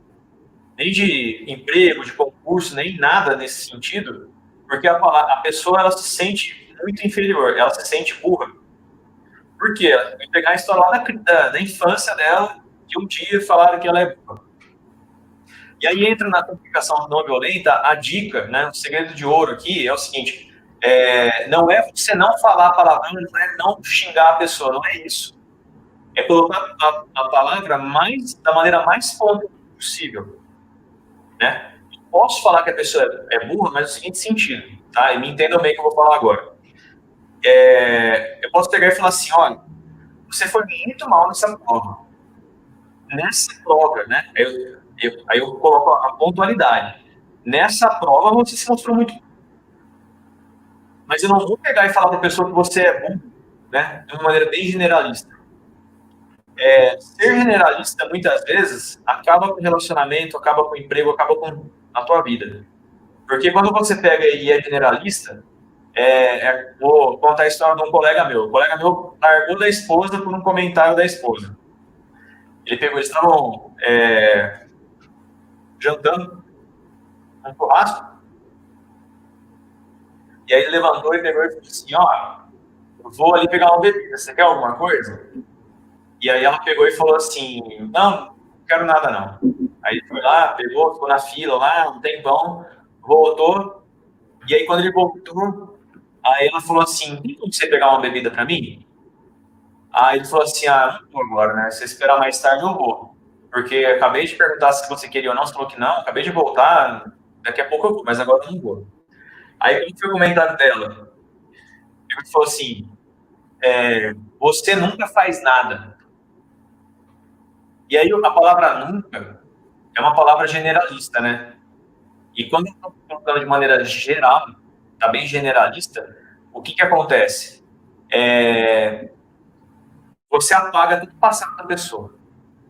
nem de emprego, de concurso, nem nada nesse sentido, porque a pessoa ela se sente muito inferior, ela se sente burra. Por quê? Ela vai pegar a história lá da infância dela, que um dia falaram que ela é burra. E aí entra na comunicação não violenta a dica, né, o segredo de ouro aqui é o seguinte, não é você não falar palavrão, não é não xingar a pessoa, não é isso. É colocar a palavra da maneira mais pontual possível. Né? Posso falar que a pessoa é burra, mas no seguinte sentido, tá? E me entendam bem o que eu vou falar agora. Eu posso pegar e falar assim, olha, você foi muito mal nessa prova. Nessa prova, né? Aí eu coloco a pontualidade. Nessa prova você se mostrou muito. Mas eu não vou pegar e falar para a pessoa que você é burro, né? De uma maneira bem generalista. Ser generalista, muitas vezes, acaba com o relacionamento, acaba com o emprego, acaba com a tua vida. Porque quando você pega e é generalista, vou contar a história de um colega meu. O colega meu largou da esposa por um comentário da esposa. Eles estavam jantando um churrasco, e aí ele levantou e pegou e falou assim, ó, eu vou ali pegar uma bebida, você quer alguma coisa? E aí ela pegou e falou assim, não quero nada não. Aí ele foi lá, pegou, ficou na fila lá, um tempão, voltou, e aí quando ele voltou, aí ela falou assim, tem como você pegar uma bebida pra mim? Aí ele falou assim, não vou agora, né, se esperar mais tarde eu vou, porque acabei de perguntar se você queria ou não, você falou que não, acabei de voltar, daqui a pouco eu vou, mas agora eu não vou. Aí quando foi o comentário dela, ele falou assim, você nunca faz nada. E aí a palavra nunca é uma palavra generalista, né? E quando eu estou colocando de maneira geral, tá bem generalista, o que acontece? Você apaga tudo passado da pessoa.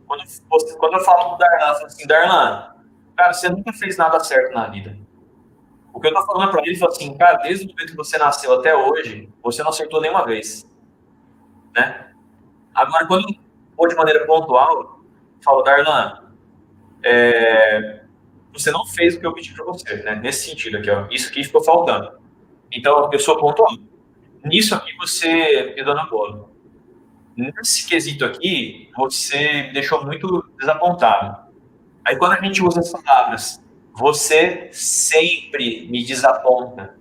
Quando eu falo pro Darlan, eu falo assim, Darlan, cara, você nunca fez nada certo na vida. O que eu tô falando para ele, foi assim, cara, desde o momento que você nasceu até hoje, você não acertou nenhuma vez. Né? Agora, quando eu vou de maneira pontual, eu falo, Darlan, você não fez o que eu pedi para você, né? Nesse sentido aqui, ó. Isso aqui ficou faltando. Então, eu sou pontual. Nisso aqui, você pisou na bola. Nesse quesito aqui, você me deixou muito desapontado. Aí, quando a gente usa as palavras, você sempre me desaponta.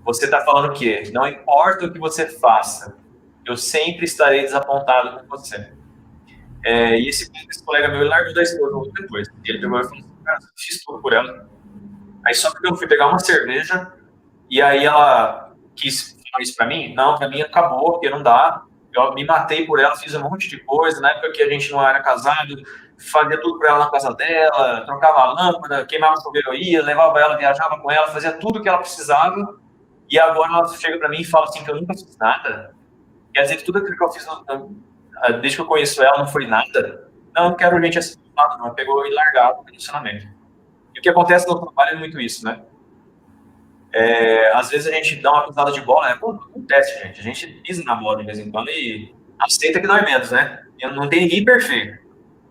Você está falando o quê? Não importa o que você faça, eu sempre estarei desapontado com você. E esse colega meu, ele largou da esposa depois. Ele pegou e falou assim, cara, eu fiz tudo por ela. Aí só porque eu fui pegar uma cerveja, e aí ela quis falar isso pra mim, não, pra mim acabou, porque não dá. Eu me matei por ela, fiz um monte de coisa, na época que a gente não era casado, fazia tudo pra ela na casa dela, trocava a lâmpada, queimava chuveiro, ia, levava ela, viajava com ela, fazia tudo que ela precisava, e agora ela chega pra mim e fala assim que eu nunca fiz nada. Quer dizer que tudo aquilo que eu fiz desde que eu conheço ela não foi nada. Não quero gente assim, não. Pegou e largado o relacionamento. E o que acontece no trabalho é muito isso, né? Às vezes a gente dá uma pisada de bola, acontece, gente. A gente pisa na bola de vez em quando e aceita que dói menos, né? E não tem ninguém perfeito.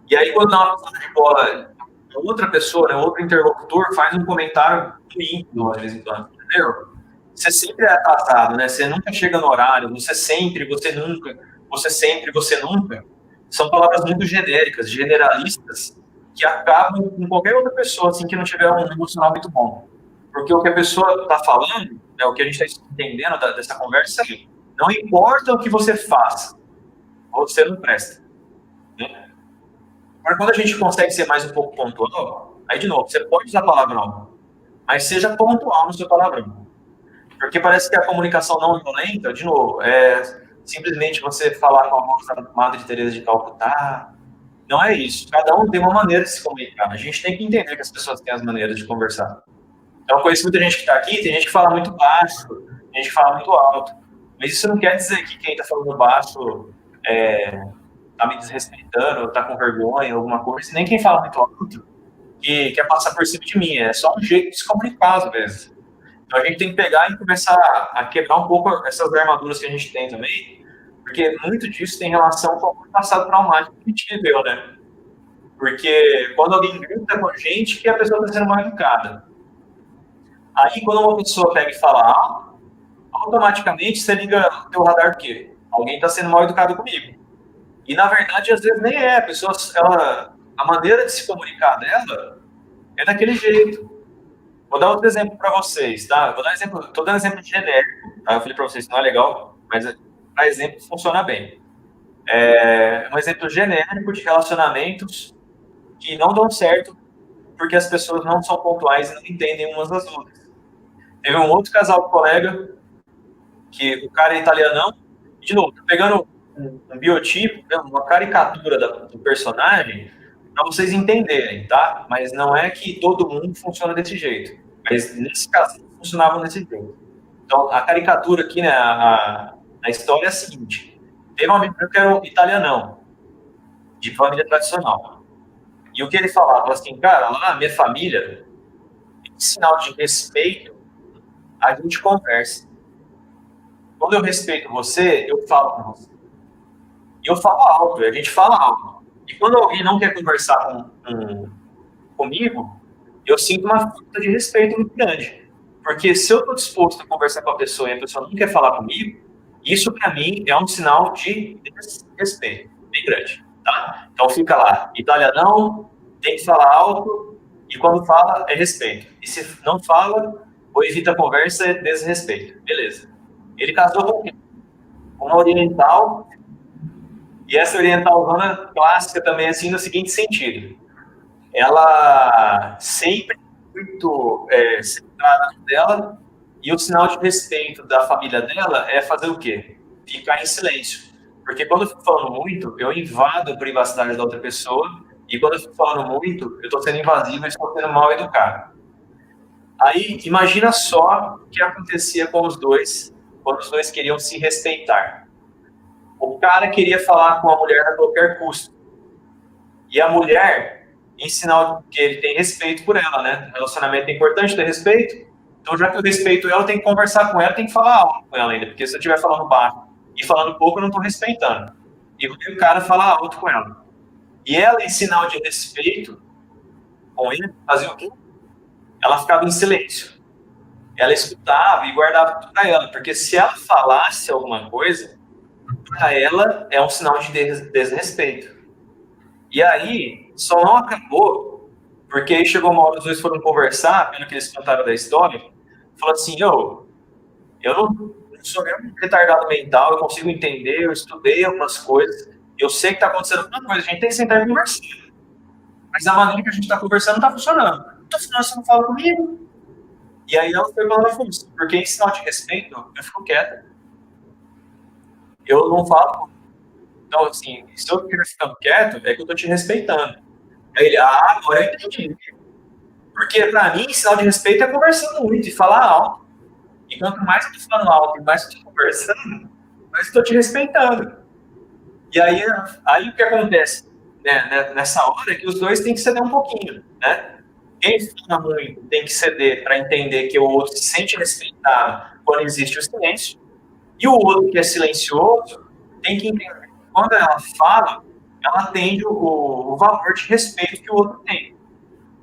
E aí, quando dá uma pisada de bola, outra pessoa, né, outro interlocutor faz um comentário ruim de vez em quando, entendeu? Você sempre é atrasado, né? Você nunca chega no horário, você sempre, você nunca, você sempre, você nunca. São palavras muito genéricas, generalistas, que acabam com qualquer outra pessoa assim, que não tiver um emocional muito bom. Porque o que a pessoa está falando, né, o que a gente está entendendo dessa conversa é: não importa o que você faça, você não presta. Né? Agora, quando a gente consegue ser mais um pouco pontual, aí, de novo, você pode usar palavrão, mas seja pontual no seu palavrão. Porque parece que a comunicação não violenta, de novo, simplesmente você falar com a voz da Madre Teresa de Calcutá. Não é isso. Cada um tem uma maneira de se comunicar. A gente tem que entender que as pessoas têm as maneiras de conversar. Então, eu conheço muita gente que está aqui, tem gente que fala muito baixo, tem gente que fala muito alto. Mas isso não quer dizer que quem está falando baixo está me desrespeitando, está com vergonha, alguma coisa. Nem quem fala muito alto que quer passar por cima de mim. É só um jeito de se comunicar, às vezes. Então, a gente tem que pegar e começar a quebrar um pouco essas armaduras que a gente tem também, porque muito disso tem relação com o passado traumático que a gente viveu, né? Porque quando alguém grita com a gente, que a pessoa está sendo mal educada. Aí, quando uma pessoa pega e fala automaticamente você liga o teu radar do quê? Alguém está sendo mal educado comigo. E, na verdade, às vezes nem é. A pessoa, a maneira de se comunicar dela é daquele jeito. Vou dar outro exemplo para vocês, tá? Estou dando exemplo genérico, tá? Eu falei para vocês que não é legal, mas para exemplo funciona bem. Um exemplo genérico de relacionamentos que não dão certo porque as pessoas não são pontuais e não entendem umas das outras. Teve um outro casal de colega que o cara é italianão, e, de novo, pegando um biotipo, uma caricatura do personagem, para vocês entenderem, tá? Mas não é que todo mundo funciona desse jeito. Mas nesse caso, funcionava desse jeito. Então, a caricatura aqui, né, a história é a seguinte: teve um amigo que era um italianão, de família tradicional. E o que ele falava, assim, cara, lá, minha família, em sinal de respeito, a gente conversa. Quando eu respeito você, eu falo com você. E eu falo alto, a gente fala alto. E quando alguém não quer conversar comigo, eu sinto uma falta de respeito muito grande. Porque se eu estou disposto a conversar com a pessoa e a pessoa não quer falar comigo, isso para mim é um sinal de desrespeito bem grande. Tá? Então fica lá, italianão, tem que falar alto, e quando fala, é respeito. E se não fala, ou evita a conversa, é desrespeito. Beleza. Ele casou com uma oriental, e essa orientalzona clássica também, assim, no seguinte sentido: ela sempre muito centrada dela, e o sinal de respeito da família dela é fazer o quê? Ficar em silêncio. Porque quando eu fico falando muito, eu invado a privacidade da outra pessoa, e quando eu fico falando muito, eu estou sendo invasivo e estou sendo mal educado. Aí, imagina só o que acontecia com os dois, quando os dois queriam se respeitar. O cara queria falar com a mulher a qualquer custo. E a mulher, em sinal de que ele tem respeito por ela, né? Relacionamento é importante ter respeito. Então, já que eu respeito ela, eu tenho que conversar com ela, tenho que falar alto com ela ainda. Porque se eu estiver falando baixo e falando pouco, eu não estou respeitando. E o cara fala alto com ela. E ela, em sinal de respeito com ele, fazia o quê? Ela ficava em silêncio. Ela escutava e guardava tudo para ela. Porque se ela falasse alguma coisa, para ela é um sinal de desrespeito. E aí, só não acabou, porque aí chegou uma hora, os dois foram conversar, pelo que eles contaram da história, falou assim: eu não sou nenhum retardado mental, eu consigo entender, eu estudei algumas coisas, eu sei que está acontecendo alguma coisa, a gente tem que sentar e conversar. Mas a maneira que a gente está conversando não está funcionando. Não está funcionando, você não fala comigo. E aí ela foi falando assim, porque em sinal de respeito, eu fico quieta. Eu não falo. Então, assim, se eu estiver ficando quieto, é que eu estou te respeitando. Aí ele, agora eu entendi. Porque, para mim, sinal de respeito é conversando muito e falar alto. E quanto mais eu estou falando alto e mais eu estou conversando, mais eu estou te respeitando. E aí o que acontece, né, nessa hora é que os dois têm que ceder um pouquinho, né? quem fala muito tem que ceder para entender que o outro se sente respeitado quando existe o silêncio, e o outro que é silencioso tem que entender que quando ela fala, ela atende o valor de respeito que o outro tem.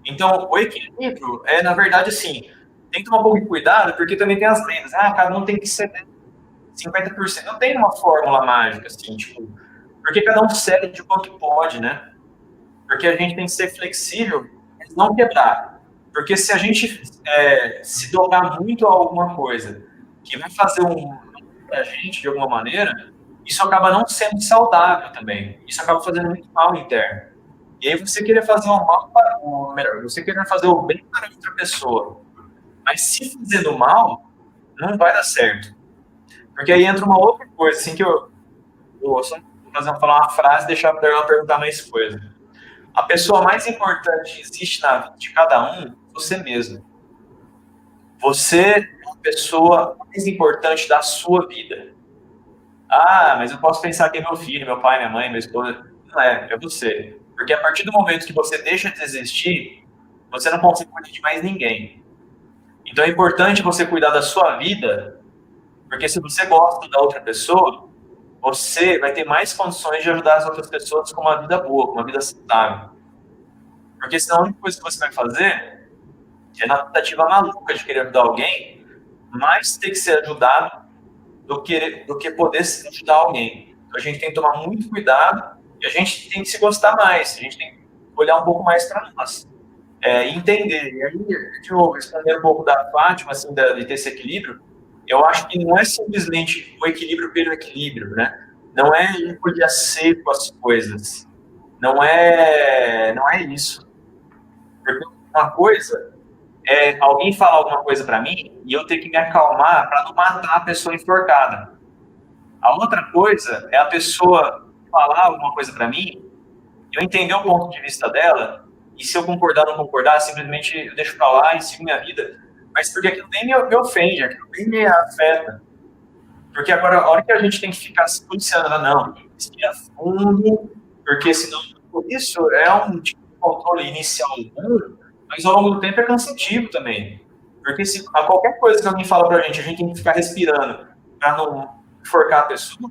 Então, o equilíbrio é, na verdade, assim, tem que tomar um pouco de cuidado, porque também tem as lendas. Cada um tem que ceder 50%. Não tem uma fórmula mágica, assim, tipo, porque cada um cede de quanto pode, né? Porque a gente tem que ser flexível, mas não quebrar. Porque se a gente se dobrar muito a alguma coisa que vai fazer um pra gente de alguma maneira, isso acaba não sendo saudável também. Isso acaba fazendo muito mal interno. E aí você querer fazer o mal para, ou melhor, você querer fazer o bem para outra pessoa. Mas se fazendo mal, não vai dar certo. Porque aí entra uma outra coisa, assim, que eu vou só falar uma frase e deixar a Perla perguntar mais coisa. A pessoa mais importante que existe na vida de cada um é você mesmo. Você é a pessoa mais importante da sua vida. Mas eu posso pensar que é meu filho, meu pai, minha mãe, minha esposa. Não é você. Porque a partir do momento que você deixa de existir, você não consegue cuidar de mais ninguém. Então é importante você cuidar da sua vida, porque se você gosta da outra pessoa, você vai ter mais condições de ajudar as outras pessoas com uma vida boa, com uma vida saudável. Porque senão a única coisa que você vai fazer é na tentativa maluca de querer ajudar alguém, mais ter que ser ajudado do que poder ajudar alguém. Então a gente tem que tomar muito cuidado e a gente tem que se gostar mais, a gente tem que olhar um pouco mais para nós. E entender. E aí, de novo, respondendo um pouco da Fátima, assim, de ter esse equilíbrio, eu acho que não é simplesmente o equilíbrio pelo equilíbrio, né? Não é ir por dia seco as coisas. Não é isso. Porque uma coisa é alguém falar alguma coisa para mim e eu ter que me acalmar para não matar a pessoa enforcada. A outra coisa é a pessoa falar alguma coisa para mim, eu entender o ponto de vista dela, e se eu concordar ou não concordar, simplesmente eu deixo para lá e sigo minha vida. Mas porque aquilo nem me ofende, aquilo nem me afeta. Porque agora, a hora que a gente tem que ficar se policiando, não, respirar fundo, porque senão isso é um tipo de controle inicial bom, mas ao longo do tempo é cansativo também. Porque se a qualquer coisa que alguém fala pra gente, a gente tem que ficar respirando para não enforcar a pessoa,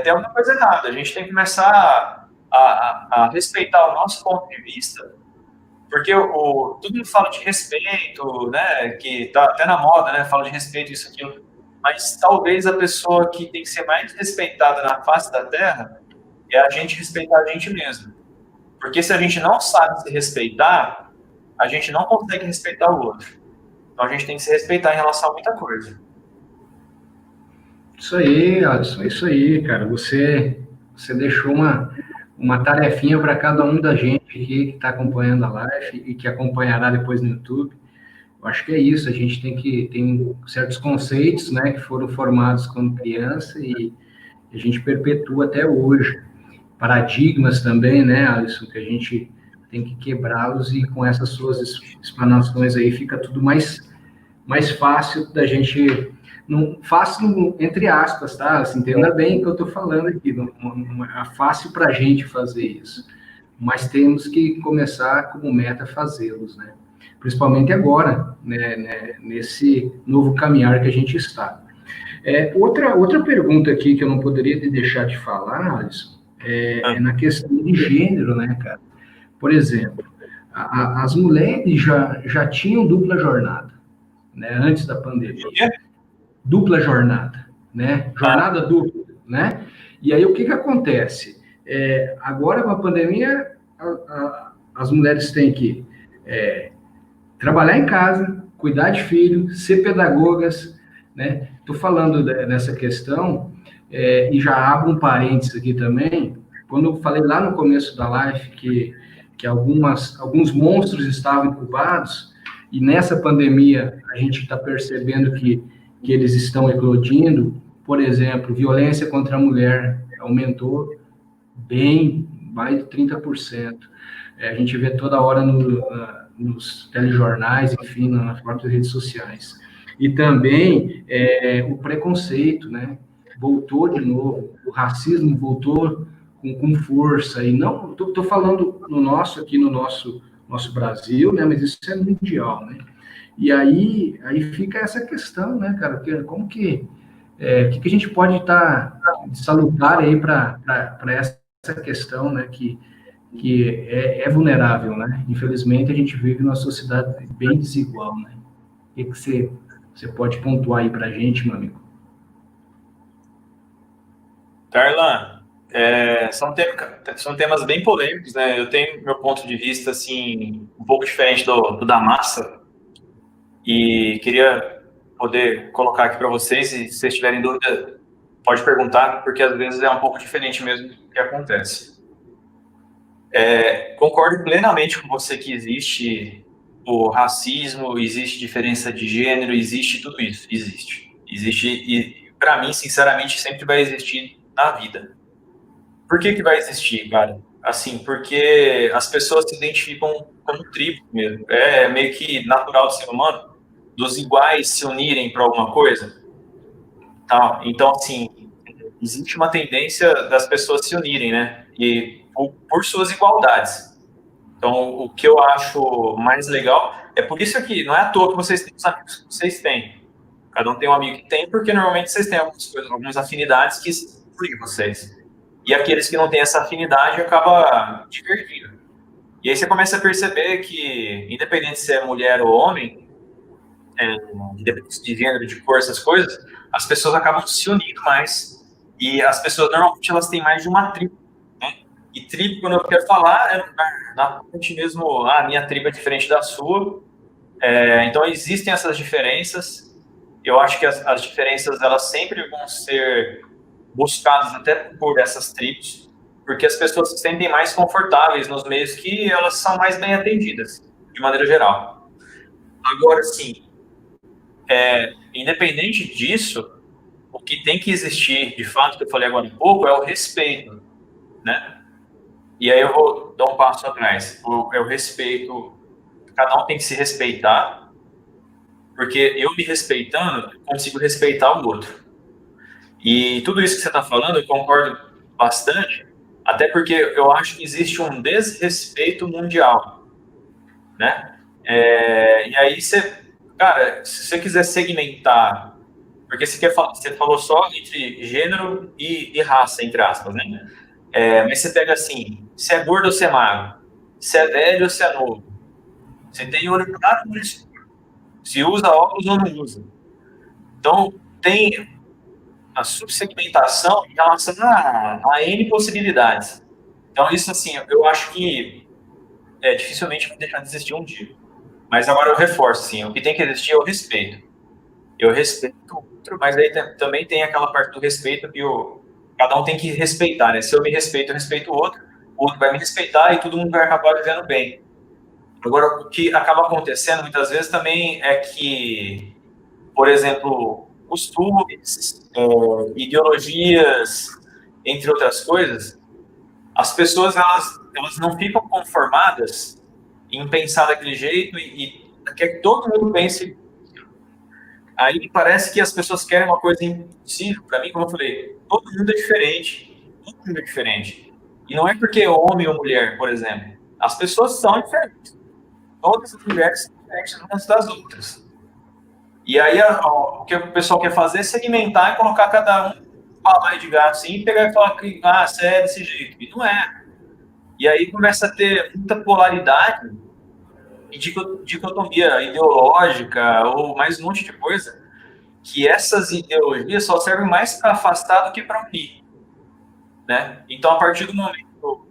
tem alguma coisa errada. A gente tem que começar a respeitar o nosso ponto de vista, porque todo mundo fala de respeito, né, que tá até na moda, né, fala de respeito, isso, aquilo, mas talvez a pessoa que tem que ser mais respeitada na face da Terra é a gente respeitar a gente mesmo. Porque se a gente não sabe se respeitar, a gente não consegue respeitar o outro. Então a gente tem que se respeitar em relação a muita coisa. Isso aí, Alisson, é isso aí, cara. Você deixou uma tarefinha para cada um da gente aqui que está acompanhando a live e que acompanhará depois no YouTube. Eu acho que é isso, a gente tem certos conceitos, né, que foram formados quando criança e a gente perpetua até hoje. Paradigmas também, né, Alisson, que a gente tem que quebrá-los e com essas suas explanações aí fica tudo mais fácil da gente, fácil entre aspas, tá? Assim, entenda bem o que eu estou falando aqui, não é fácil para a gente fazer isso, mas temos que começar como meta fazê-los, né? Principalmente agora, né, nesse novo caminhar que a gente está. Outra pergunta aqui que eu não poderia deixar de falar, Alisson, é na questão de gênero, né, cara? Por exemplo, as mulheres já tinham dupla jornada, né, antes da pandemia. Dupla jornada, né? Jornada dupla, né? E aí o que acontece? Agora com a pandemia, as mulheres têm que trabalhar em casa, cuidar de filho, ser pedagogas, né? Estou falando dessa questão e já abro um parênteses aqui também. Quando eu falei lá no começo da live que alguns monstros estavam incubados, e nessa pandemia a gente está percebendo que eles estão eclodindo. Por exemplo, violência contra a mulher aumentou bem, mais de 30%. A gente vê toda hora nos telejornais, enfim, nas próprias redes sociais. E também o preconceito, né? Voltou de novo, o racismo voltou com força. E não, estou falando aqui no nosso nosso Brasil, né? Mas isso é mundial, né? E aí fica essa questão, né, cara? Como que que a gente pode estar salutar aí para essa questão, né? Que é vulnerável, né? Infelizmente a gente vive numa sociedade bem desigual, né? O que você pode pontuar aí para a gente, meu amigo? Darlan, são temas bem polêmicos, né? Eu tenho meu ponto de vista, assim, um pouco diferente do da massa, e queria poder colocar aqui para vocês, e se vocês tiverem dúvida, pode perguntar, porque às vezes é um pouco diferente mesmo do que acontece. Concordo plenamente com você que existe o racismo, existe diferença de gênero, existe tudo isso, existe. Existe, e para mim, sinceramente, sempre vai existir na vida. Por que vai existir, cara? Assim, porque as pessoas se identificam como tribo mesmo. É meio que natural do ser humano, dos iguais se unirem para alguma coisa. Tá? Então, assim, existe uma tendência das pessoas se unirem, né? E por suas igualdades. Então, o que eu acho mais legal é por isso que não é à toa que vocês têm os amigos que vocês têm. Cada um tem um amigo que tem, porque normalmente vocês têm algumas afinidades que excluem vocês. E aqueles que não têm essa afinidade acaba divergindo. E aí você começa a perceber que, independente se é mulher ou homem, independente de gênero, de cor, essas coisas, as pessoas acabam se unindo mais. E as pessoas, normalmente, elas têm mais de uma tribo. Né? E tribo, quando eu quero falar, é na parte mesmo, a minha tribo é diferente da sua. Então, existem essas diferenças. Eu acho que as diferenças, elas sempre vão ser buscadas até por essas tribos, porque as pessoas se sentem mais confortáveis nos meios que elas são mais bem atendidas, de maneira geral. Agora, sim, independente disso, o que tem que existir, de fato, que eu falei agora um pouco, é o respeito, né? E aí eu vou dar um passo atrás. É o respeito, cada um tem que se respeitar, porque eu me respeitando, eu consigo respeitar o outro. E tudo isso que você está falando, eu concordo bastante, até porque eu acho que existe um desrespeito mundial, né? E aí cara, se você quiser segmentar, porque você falou só entre gênero e raça, entre aspas, né? Mas você pega assim, se é gordo ou se é magro, se é velho ou se é novo, se tem olho claro ou olho escuro, se usa óculos ou não usa. Então, tem a subsegmentação em relação a N possibilidades. Então, isso, assim, eu acho que dificilmente vai deixar de existir um dia. Mas agora eu reforço, assim, o que tem que existir é o respeito. Eu respeito o outro, mas aí também tem aquela parte do respeito que cada um tem que respeitar, né? Se eu me respeito, eu respeito o outro vai me respeitar e todo mundo vai acabar vivendo bem. Agora, o que acaba acontecendo muitas vezes também é que, por exemplo, costumes, ideologias, entre outras coisas, as pessoas elas não ficam conformadas em pensar daquele jeito e quer que todo mundo pense. Aí parece que as pessoas querem uma coisa impossível. Para mim, como eu falei, todo mundo é diferente. Todo mundo é diferente. E não é porque é homem ou mulher, por exemplo. As pessoas são diferentes. Todas as mulheres são diferentes umas das outras. E aí o que o pessoal quer fazer é segmentar e colocar cada um papai de gato assim, e pegar e falar que você é desse jeito. E não é. E aí começa a ter muita polaridade e dicotomia ideológica ou mais um monte de coisa, que essas ideologias só servem mais para afastar do que para unir. Né? Então, a partir do momento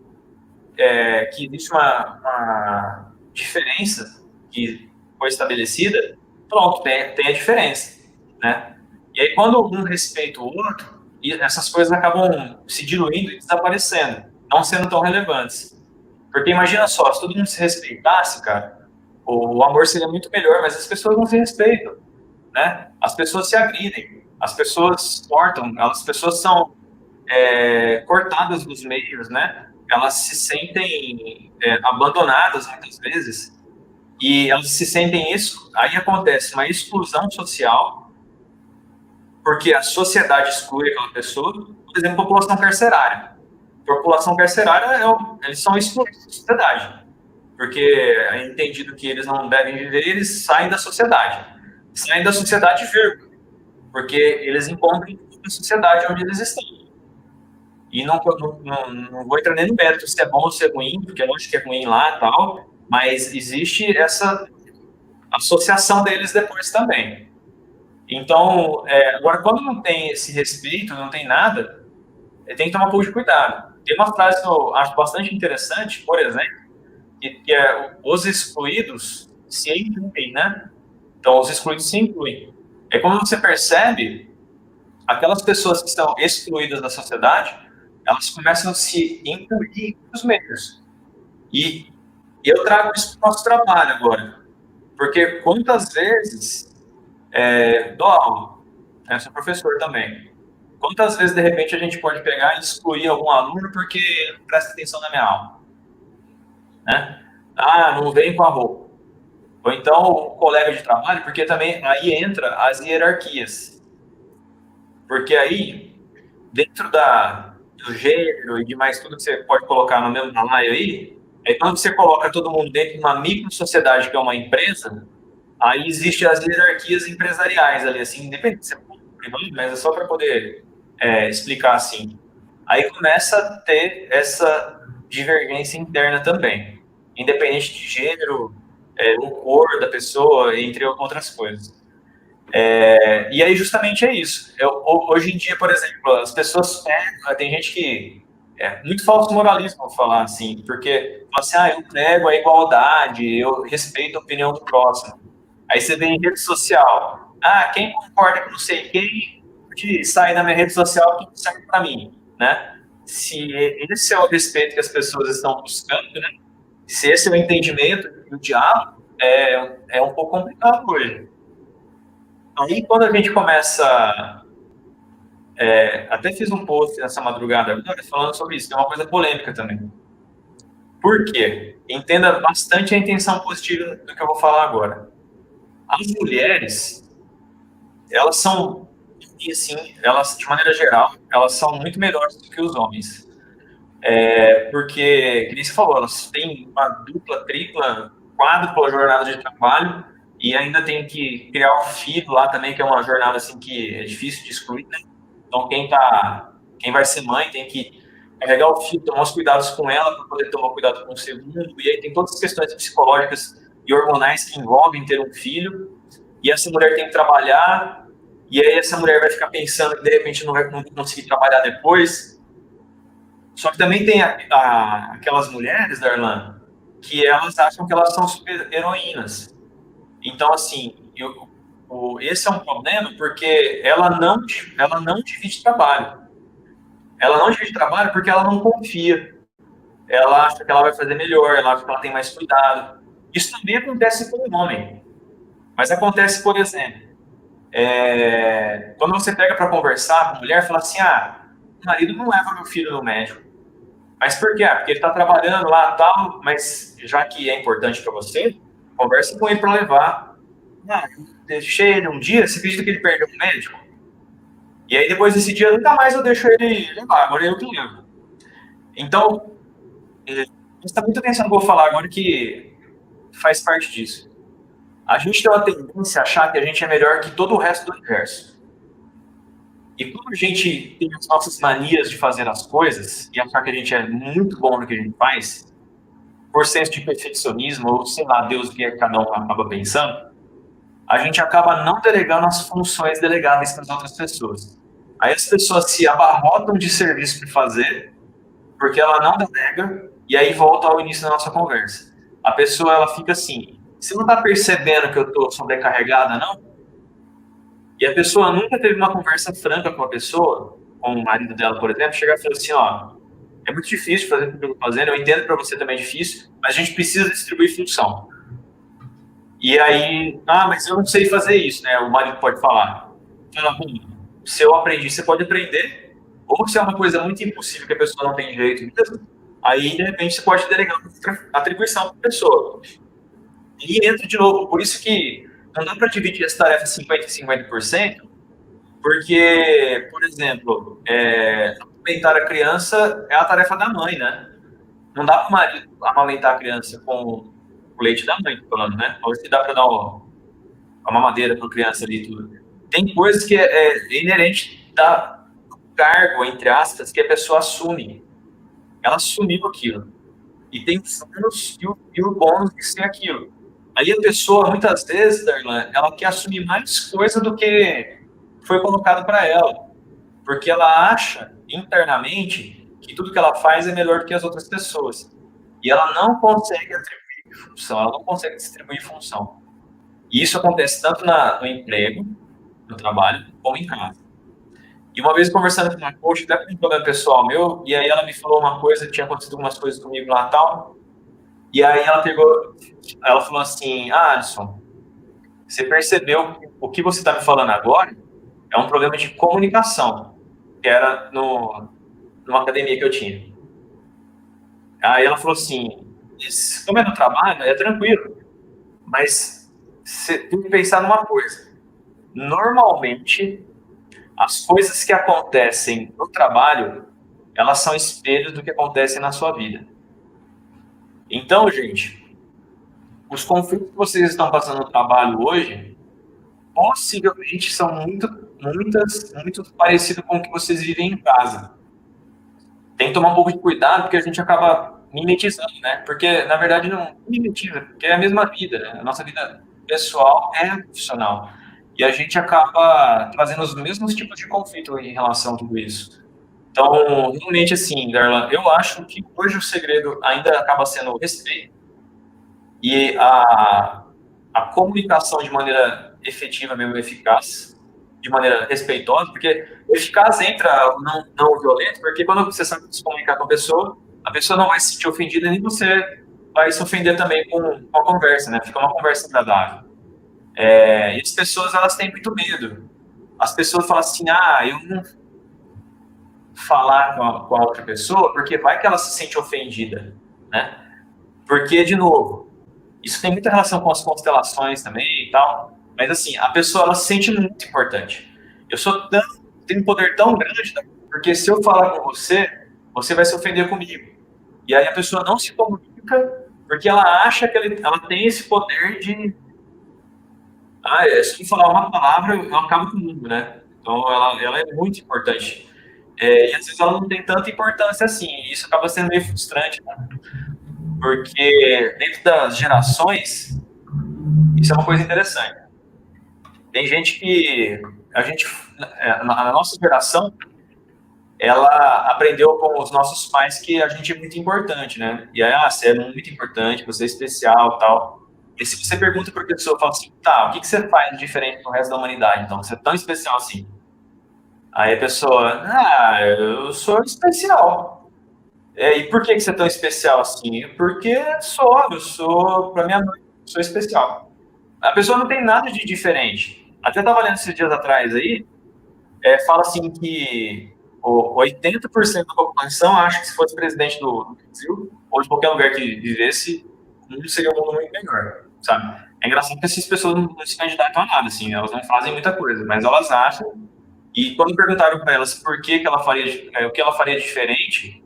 que existe uma diferença que foi estabelecida, pronto, tem a diferença. Né? E aí, quando um respeita o outro, essas coisas acabam se diluindo e desaparecendo, não sendo tão relevantes. Porque imagina só, se todo mundo se respeitasse, cara, o amor seria muito melhor, mas as pessoas não se respeitam, né? As pessoas se agridem, as pessoas cortam, as pessoas são cortadas dos meios, né? Elas se sentem abandonadas muitas vezes e elas se sentem isso. Aí acontece uma exclusão social, porque a sociedade exclui aquela pessoa. Por exemplo, população carcerária. A população carcerária eles são excluídos da sociedade. porque é entendido que eles não devem viver, eles saem da sociedade. Saem da sociedade, vírgula, porque eles encontram a sociedade onde eles estão. E não vou entrar nem no mérito se é bom ou se é ruim, porque eu acho que é ruim lá e tal, mas existe essa associação deles depois também. Então, agora, quando não tem esse respeito, não tem nada, tem que tomar um pouco de cuidado. Tem uma frase que eu acho bastante interessante, por exemplo, que é os excluídos se incluem, né? Então, os excluídos se incluem. É quando você percebe, aquelas pessoas que estão excluídas da sociedade, elas começam a se incluir nos meios. E eu trago isso para o nosso trabalho agora. Porque quantas vezes dou aula, né, sou professor também. Quantas vezes, de repente, a gente pode pegar e excluir algum aluno porque não presta atenção na minha aula? Né? Ah, não vem com a roupa. Ou então o colega de trabalho, porque também aí entra as hierarquias. Porque aí, dentro do gênero e de mais tudo que você pode colocar no mesmo balaio aí, quando você coloca todo mundo dentro de uma micro-sociedade que é uma empresa, aí existem as hierarquias empresariais ali, assim, independente de ser público ou privado, mas é só para poder explicar assim. Aí começa a ter essa divergência interna também, independente de gênero, o cor da pessoa, entre outras coisas. E aí justamente é isso. Hoje em dia, por exemplo, as pessoas tem gente que muito falso moralismo, vou falar assim, porque fala assim, eu prego a igualdade, eu respeito a opinião do próximo. Aí você vê em rede social, quem concorda com não sei quem, pode sair da minha rede social que não serve para mim, né? Se esse é o respeito que as pessoas estão buscando, né? Se esse é o entendimento do diálogo, é um pouco complicado hoje. Aí, quando a gente começa... até fiz um post nessa madrugada agora falando sobre isso, que é uma coisa polêmica também. Por quê? Entenda bastante a intenção positiva do que eu vou falar agora. As mulheres, elas são, e assim, elas, de maneira geral, elas são muito melhores do que os homens. Porque, como você falou, elas têm uma dupla, tripla, quádrupla jornada de trabalho e ainda tem que criar um filho lá também, que é uma jornada assim que é difícil de excluir, né? Então, quem vai ser mãe tem que carregar o filho, tomar os cuidados com ela para poder tomar cuidado com o segundo, e aí tem todas as questões psicológicas e hormonais que envolvem ter um filho, e essa mulher tem que trabalhar, e aí essa mulher vai ficar pensando que de repente não vai conseguir trabalhar depois. Só que também tem aquelas mulheres, Darlan, que elas acham que elas são super heroínas. Então, assim, esse é um problema porque ela não divide trabalho. Ela não divide trabalho porque ela não confia. Ela acha que ela vai fazer melhor, ela acha que ela tem mais cuidado. Isso também acontece com o homem. Mas acontece, por exemplo, quando você pega para conversar com a mulher, fala assim, o marido não leva meu filho no médico. Mas por quê? Porque ele está trabalhando lá e tal, mas já que é importante para você, converse com ele para levar. Deixei ele um dia, você acredita que ele perdeu um médico? E aí depois desse dia, nunca mais eu deixo ele levar, agora eu que levo. Então, presta muita atenção no que eu vou falar agora, que faz parte disso. A gente tem uma tendência a achar que a gente é melhor que todo o resto do universo. E quando a gente tem as nossas manias de fazer as coisas e achar que a gente é muito bom no que a gente faz, por senso de perfeccionismo, ou sei lá, Deus o que cada um acaba pensando, a gente acaba não delegando as funções delegáveis para as outras pessoas. Aí as pessoas se abarrotam de serviço para fazer, porque ela não delega, e aí volta ao início da nossa conversa. A pessoa, ela fica assim, você não está percebendo que eu estou sobrecarregada, não? E a pessoa nunca teve uma conversa franca com a pessoa, com o marido dela, por exemplo, chegar e falar assim, é muito difícil fazer o que eu estou fazendo, eu entendo que para você também é difícil, mas a gente precisa distribuir função. E aí, mas eu não sei fazer isso, né? O marido pode falar. Se eu aprendi, você pode aprender, ou se é uma coisa muito impossível que a pessoa não tem jeito mesmo, aí, de repente, você pode delegar atribuição para a pessoa. E entra de novo, por isso que não dá para dividir as tarefas 50% e 50%, porque, por exemplo, alimentar a criança é a tarefa da mãe, né? não dá para o marido amamentar a criança com o leite da mãe, tô falando, né? Ou se dá para dar uma mamadeira para a criança ali e tudo. Tem coisas que é inerente da cargo, entre aspas, que a pessoa assume. Ela assumiu aquilo. E tem os ônus e o bônus de ser aquilo. Aí a pessoa, muitas vezes, Darlan, ela quer assumir mais coisa do que foi colocado para ela. Porque ela acha, internamente, que tudo que ela faz é melhor do que as outras pessoas. E ela não consegue atribuir função, ela não consegue distribuir função. E isso acontece tanto no emprego, no trabalho, como em casa. E uma vez conversando com uma coach, até com um problema pessoal meu, e aí ela me falou uma coisa, tinha acontecido algumas coisas comigo lá e tal, e aí ela falou assim, Alisson, você percebeu que o que você está me falando agora é um problema de comunicação, que era numa academia que eu tinha. Aí ela falou assim, como é no trabalho, é tranquilo, mas você tem que pensar numa coisa. Normalmente, as coisas que acontecem no trabalho, elas são espelhos do que acontece na sua vida. Então, gente, os conflitos que vocês estão passando no trabalho hoje, possivelmente são muito parecidos com o que vocês vivem em casa. Tem que tomar um pouco de cuidado, porque a gente acaba mimetizando, né? Porque, na verdade, não mimetiza, porque é a mesma vida, né? A nossa vida pessoal é profissional. E a gente acaba trazendo os mesmos tipos de conflito em relação a tudo isso. Então, realmente, assim, Darlan, eu acho que hoje o segredo ainda acaba sendo o respeito e a comunicação de maneira efetiva, mesmo eficaz, de maneira respeitosa, porque eficaz entra não violento, porque quando você sabe se comunicar com a pessoa não vai se sentir ofendida, nem você vai se ofender também com a conversa, né? Fica uma conversa agradável. E as pessoas, elas têm muito medo. As pessoas falam assim, eu não falar com a outra pessoa, porque vai que ela se sente ofendida, né? Porque, de novo, isso tem muita relação com as constelações também e tal, mas assim, a pessoa, ela se sente muito importante. Tenho um poder tão grande, porque se eu falar com você, você vai se ofender comigo. E aí a pessoa não se comunica, porque ela acha que ela tem esse poder de se eu falar uma palavra, eu acabo com o mundo, né? Então, ela é muito importante. E às vezes ela não tem tanta importância assim, e isso acaba sendo meio frustrante, né? Porque dentro das gerações, isso é uma coisa interessante. Tem gente que na nossa geração, ela aprendeu com os nossos pais que a gente é muito importante, né? E aí, você é muito importante, você é especial, tal. E se você pergunta para a pessoa, fala assim, tá, o que você faz de diferente do resto da humanidade? Então, você é tão especial assim. Aí a pessoa, eu sou especial. E por que você é tão especial assim? Porque eu sou, para minha mãe, sou especial. A pessoa não tem nada de diferente. Até estava lendo esses dias atrás aí, fala assim que 80% da população acha que se fosse presidente do Brasil, ou de qualquer lugar que vivesse, o mundo seria um mundo muito melhor, sabe? É engraçado que essas pessoas não se candidatam a nada, assim, elas não fazem muita coisa, mas elas acham. E quando perguntaram para elas por que ela faria, o que ela faria diferente,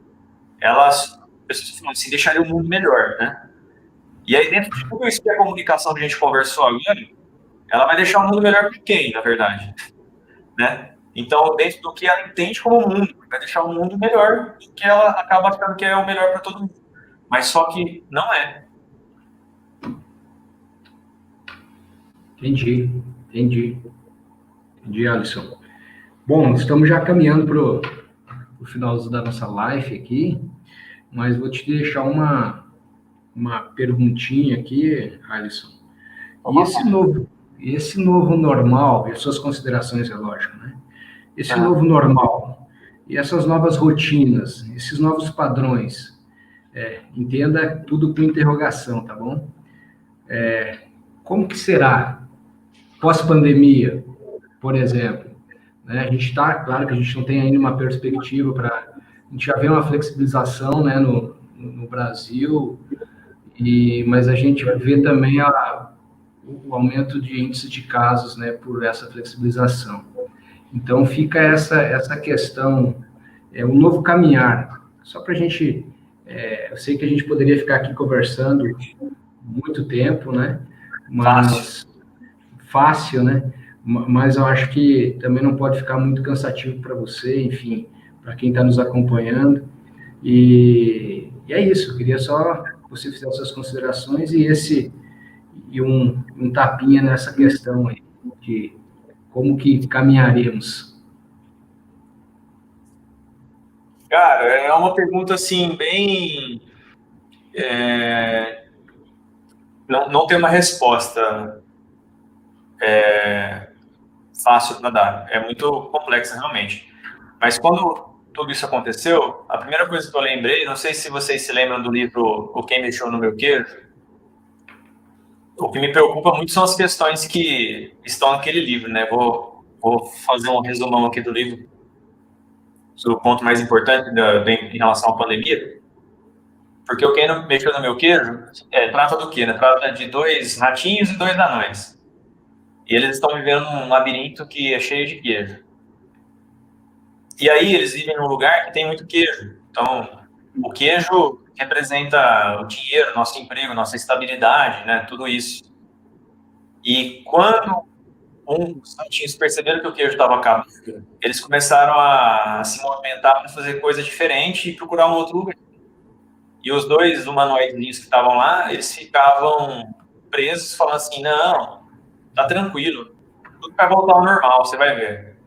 as pessoas falaram assim, deixaria o mundo melhor, né? E aí, dentro de tudo isso que a comunicação que a gente conversou agora, ela vai deixar o mundo melhor para quem, na verdade? Né? Então, dentro do que ela entende como mundo, vai deixar o mundo melhor do que ela acaba achando que é o melhor para todo mundo. Mas só que não é. Entendi, Alisson. Bom, estamos já caminhando para o finalzinho da nossa live aqui, mas vou te deixar uma perguntinha aqui, Alisson. E esse novo normal, e as suas considerações, é lógico, né? Esse novo normal, e essas novas rotinas, esses novos padrões, entenda tudo com interrogação, tá bom? Como que será pós-pandemia, por exemplo? Né? A gente está, claro que a gente não tem ainda uma perspectiva para... A gente já vê uma flexibilização, né, no Brasil, mas a gente vê também o aumento de índice de casos, né, por essa flexibilização. Então, fica essa questão, um novo caminhar, só para a gente Eu sei que a gente poderia ficar aqui conversando muito tempo, né? Mas fácil, né? Mas eu acho que também não pode ficar muito cansativo para você, enfim, para quem está nos acompanhando. E é isso, eu queria só que você fizesse suas considerações e um tapinha nessa questão aí, de como que caminharemos. Cara, é uma pergunta assim, bem. Não tem uma resposta fácil para dar. É muito complexa, realmente. Mas quando tudo isso aconteceu, a primeira coisa que eu lembrei, não sei se vocês se lembram do livro O Quem Mexeu no Meu Queijo, o que me preocupa muito são as questões que estão naquele livro, né? Vou fazer um resumão aqui do livro, sobre o ponto mais importante em relação à pandemia. Porque o Quem Mexeu no Meu Queijo trata do quê? Né? Trata de dois ratinhos e dois anões. E eles estão vivendo num labirinto que é cheio de queijo. E aí eles vivem num lugar que tem muito queijo. Então, o queijo representa o dinheiro, nosso emprego, nossa estabilidade, né? Tudo isso. E quando os ratinhos perceberam que o queijo estava acabando, eles começaram a se movimentar para fazer coisa diferente e procurar um outro lugar. E os dois humanoides que estavam lá, eles ficavam presos, falando assim, não, tá tranquilo, tudo vai voltar ao normal, você vai ver.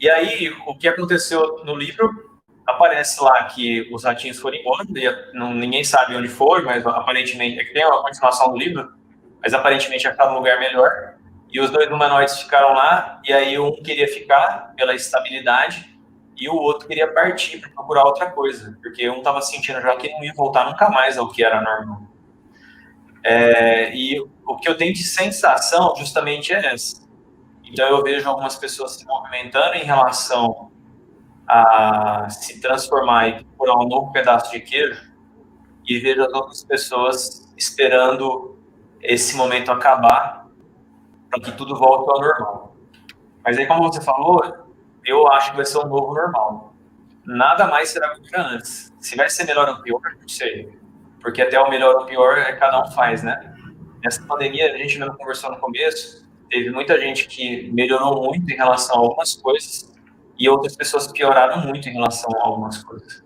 E aí, o que aconteceu no livro, aparece lá que os ratinhos foram embora, ninguém sabe onde foi, mas aparentemente, tem uma continuação do livro, mas aparentemente acharam um lugar melhor. E os dois humanoides ficaram lá, e aí um queria ficar pela estabilidade, e o outro queria partir para procurar outra coisa, porque um estava sentindo já que não ia voltar nunca mais ao que era normal. E o que eu tenho de sensação justamente é essa. Então eu vejo algumas pessoas se movimentando em relação a se transformar e procurar um novo pedaço de queijo, e vejo as outras pessoas esperando esse momento acabar para que tudo volte ao normal. Mas aí, como você falou, eu acho que vai ser um novo normal. Nada mais será como era antes. Se vai ser melhor ou pior, não sei. Porque até o melhor ou pior cada um faz, né? Nessa pandemia, a gente mesmo conversou no começo, teve muita gente que melhorou muito em relação a algumas coisas e outras pessoas pioraram muito em relação a algumas coisas.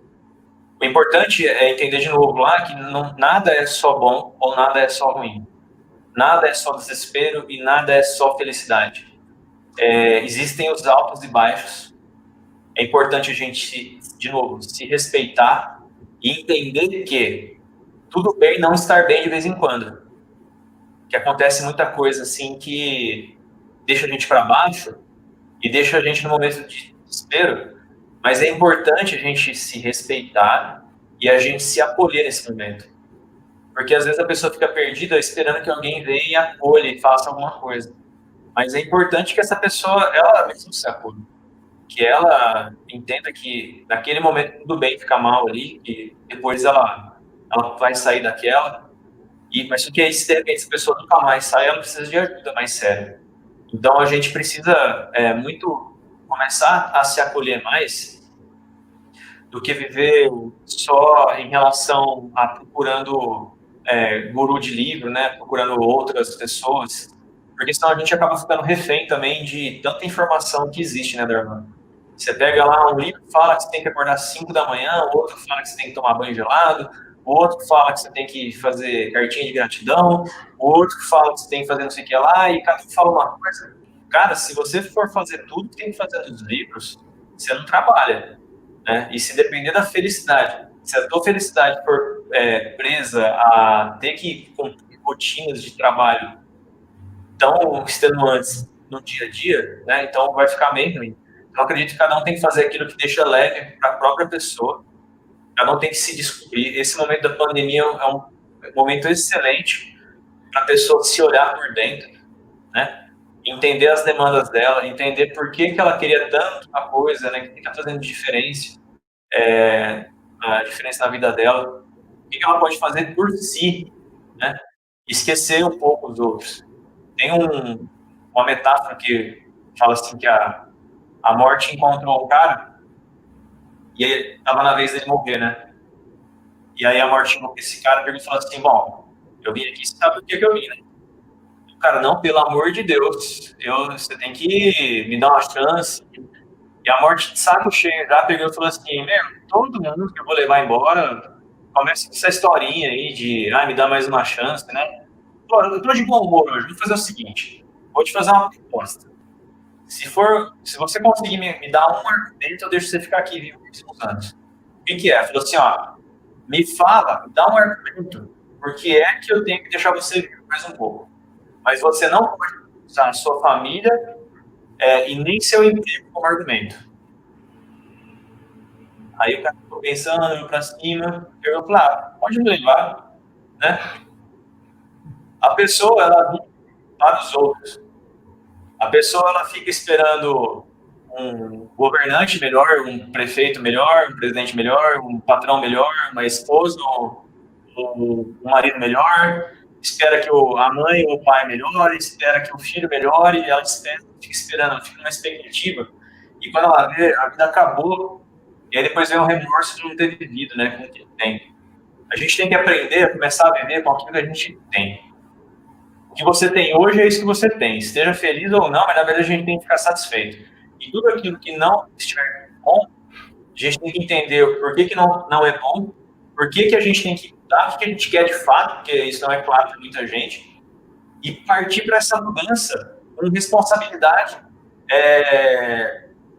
O importante é entender de novo lá que nada é só bom ou nada é só ruim. Nada é só desespero e nada é só felicidade. Existem os altos e baixos. É importante a gente, de novo, se respeitar e entender que tudo bem não estar bem de vez em quando. Que acontece muita coisa assim que deixa a gente para baixo e deixa a gente no momento de desespero, mas é importante a gente se respeitar e a gente se acolher nesse momento. Porque às vezes a pessoa fica perdida esperando que alguém venha e acolha e faça alguma coisa. Mas é importante que essa pessoa, ela mesmo se acolha. Que ela entenda que naquele momento tudo bem ficar mal ali, e depois ela vai sair daquela. Mas só que aí, se de repente essa pessoa nunca mais sai, ela precisa de ajuda mais séria. Então a gente precisa muito começar a se acolher mais do que viver só em relação a procurando guru de livro, né? Procurando outras pessoas. Porque senão a gente acaba ficando refém também de tanta informação que existe, né, Darlan? Você pega lá um livro que fala que você tem que acordar às 5 da manhã, o outro fala que você tem que tomar banho gelado, o outro fala que você tem que fazer cartinha de gratidão, o outro fala que você tem que fazer não sei o que lá, e cada um fala uma coisa. Cara, se você for fazer tudo que tem que fazer nos livros, você não trabalha, né? E se depender da felicidade, se a tua felicidade for presa a ter que cumprir rotinas de trabalho tão extenuantes no dia a dia, né? Então vai ficar meio ruim. Eu acredito que cada um tem que fazer aquilo que deixa leve para a própria pessoa. Cada um tem que se descobrir. Esse momento da pandemia é um momento excelente para a pessoa se olhar por dentro, né? Entender as demandas dela, entender por que ela queria tanto a coisa, né? O que está fazendo diferença, a diferença na vida dela, o que ela pode fazer por si, né? Esquecer um pouco os outros. Tem uma metáfora que fala assim que a morte encontrou um cara e ele estava na vez dele morrer, né? E aí a morte chegou pra esse cara e falou assim, bom, eu vim aqui, você sabe por que eu vim, né? O cara, não, pelo amor de Deus, você tem que me dar uma chance. E a morte de saco cheio já pegou e falou assim, meu, todo mundo que eu vou levar embora começa com essa historinha aí de, me dá mais uma chance, né? Pô, eu tô de bom humor hoje, vou fazer o seguinte, vou te fazer uma proposta. Se você conseguir me dar um argumento, eu deixo você ficar aqui vivo por uns anos. O que é? Falou assim, ó, me fala, me dá um argumento, porque é que eu tenho que deixar você vivo mais um pouco. Mas você não pode usar a sua família e nem seu emprego como argumento. Aí o cara ficou pensando, olhou pra cima, eu falei, pode me levar, né? A pessoa, ela vive para os outros. A pessoa, ela fica esperando um governante melhor, um prefeito melhor, um presidente melhor, um patrão melhor, uma esposa, um marido melhor, espera que a mãe ou o pai melhore, espera que o filho melhore, e ela fica esperando, fica numa expectativa. E quando ela vê, a vida acabou, e aí depois vem o remorso de não ter vivido, né, com o que tem. A gente tem que aprender a começar a viver com aquilo que a gente tem. O que você tem hoje é isso que você tem. Esteja feliz ou não, mas na verdade a gente tem que ficar satisfeito. E tudo aquilo que não estiver bom, a gente tem que entender por que não é bom, por que a gente tem que mudar, o que a gente quer de fato, porque isso não é claro para muita gente, e partir para essa mudança com responsabilidade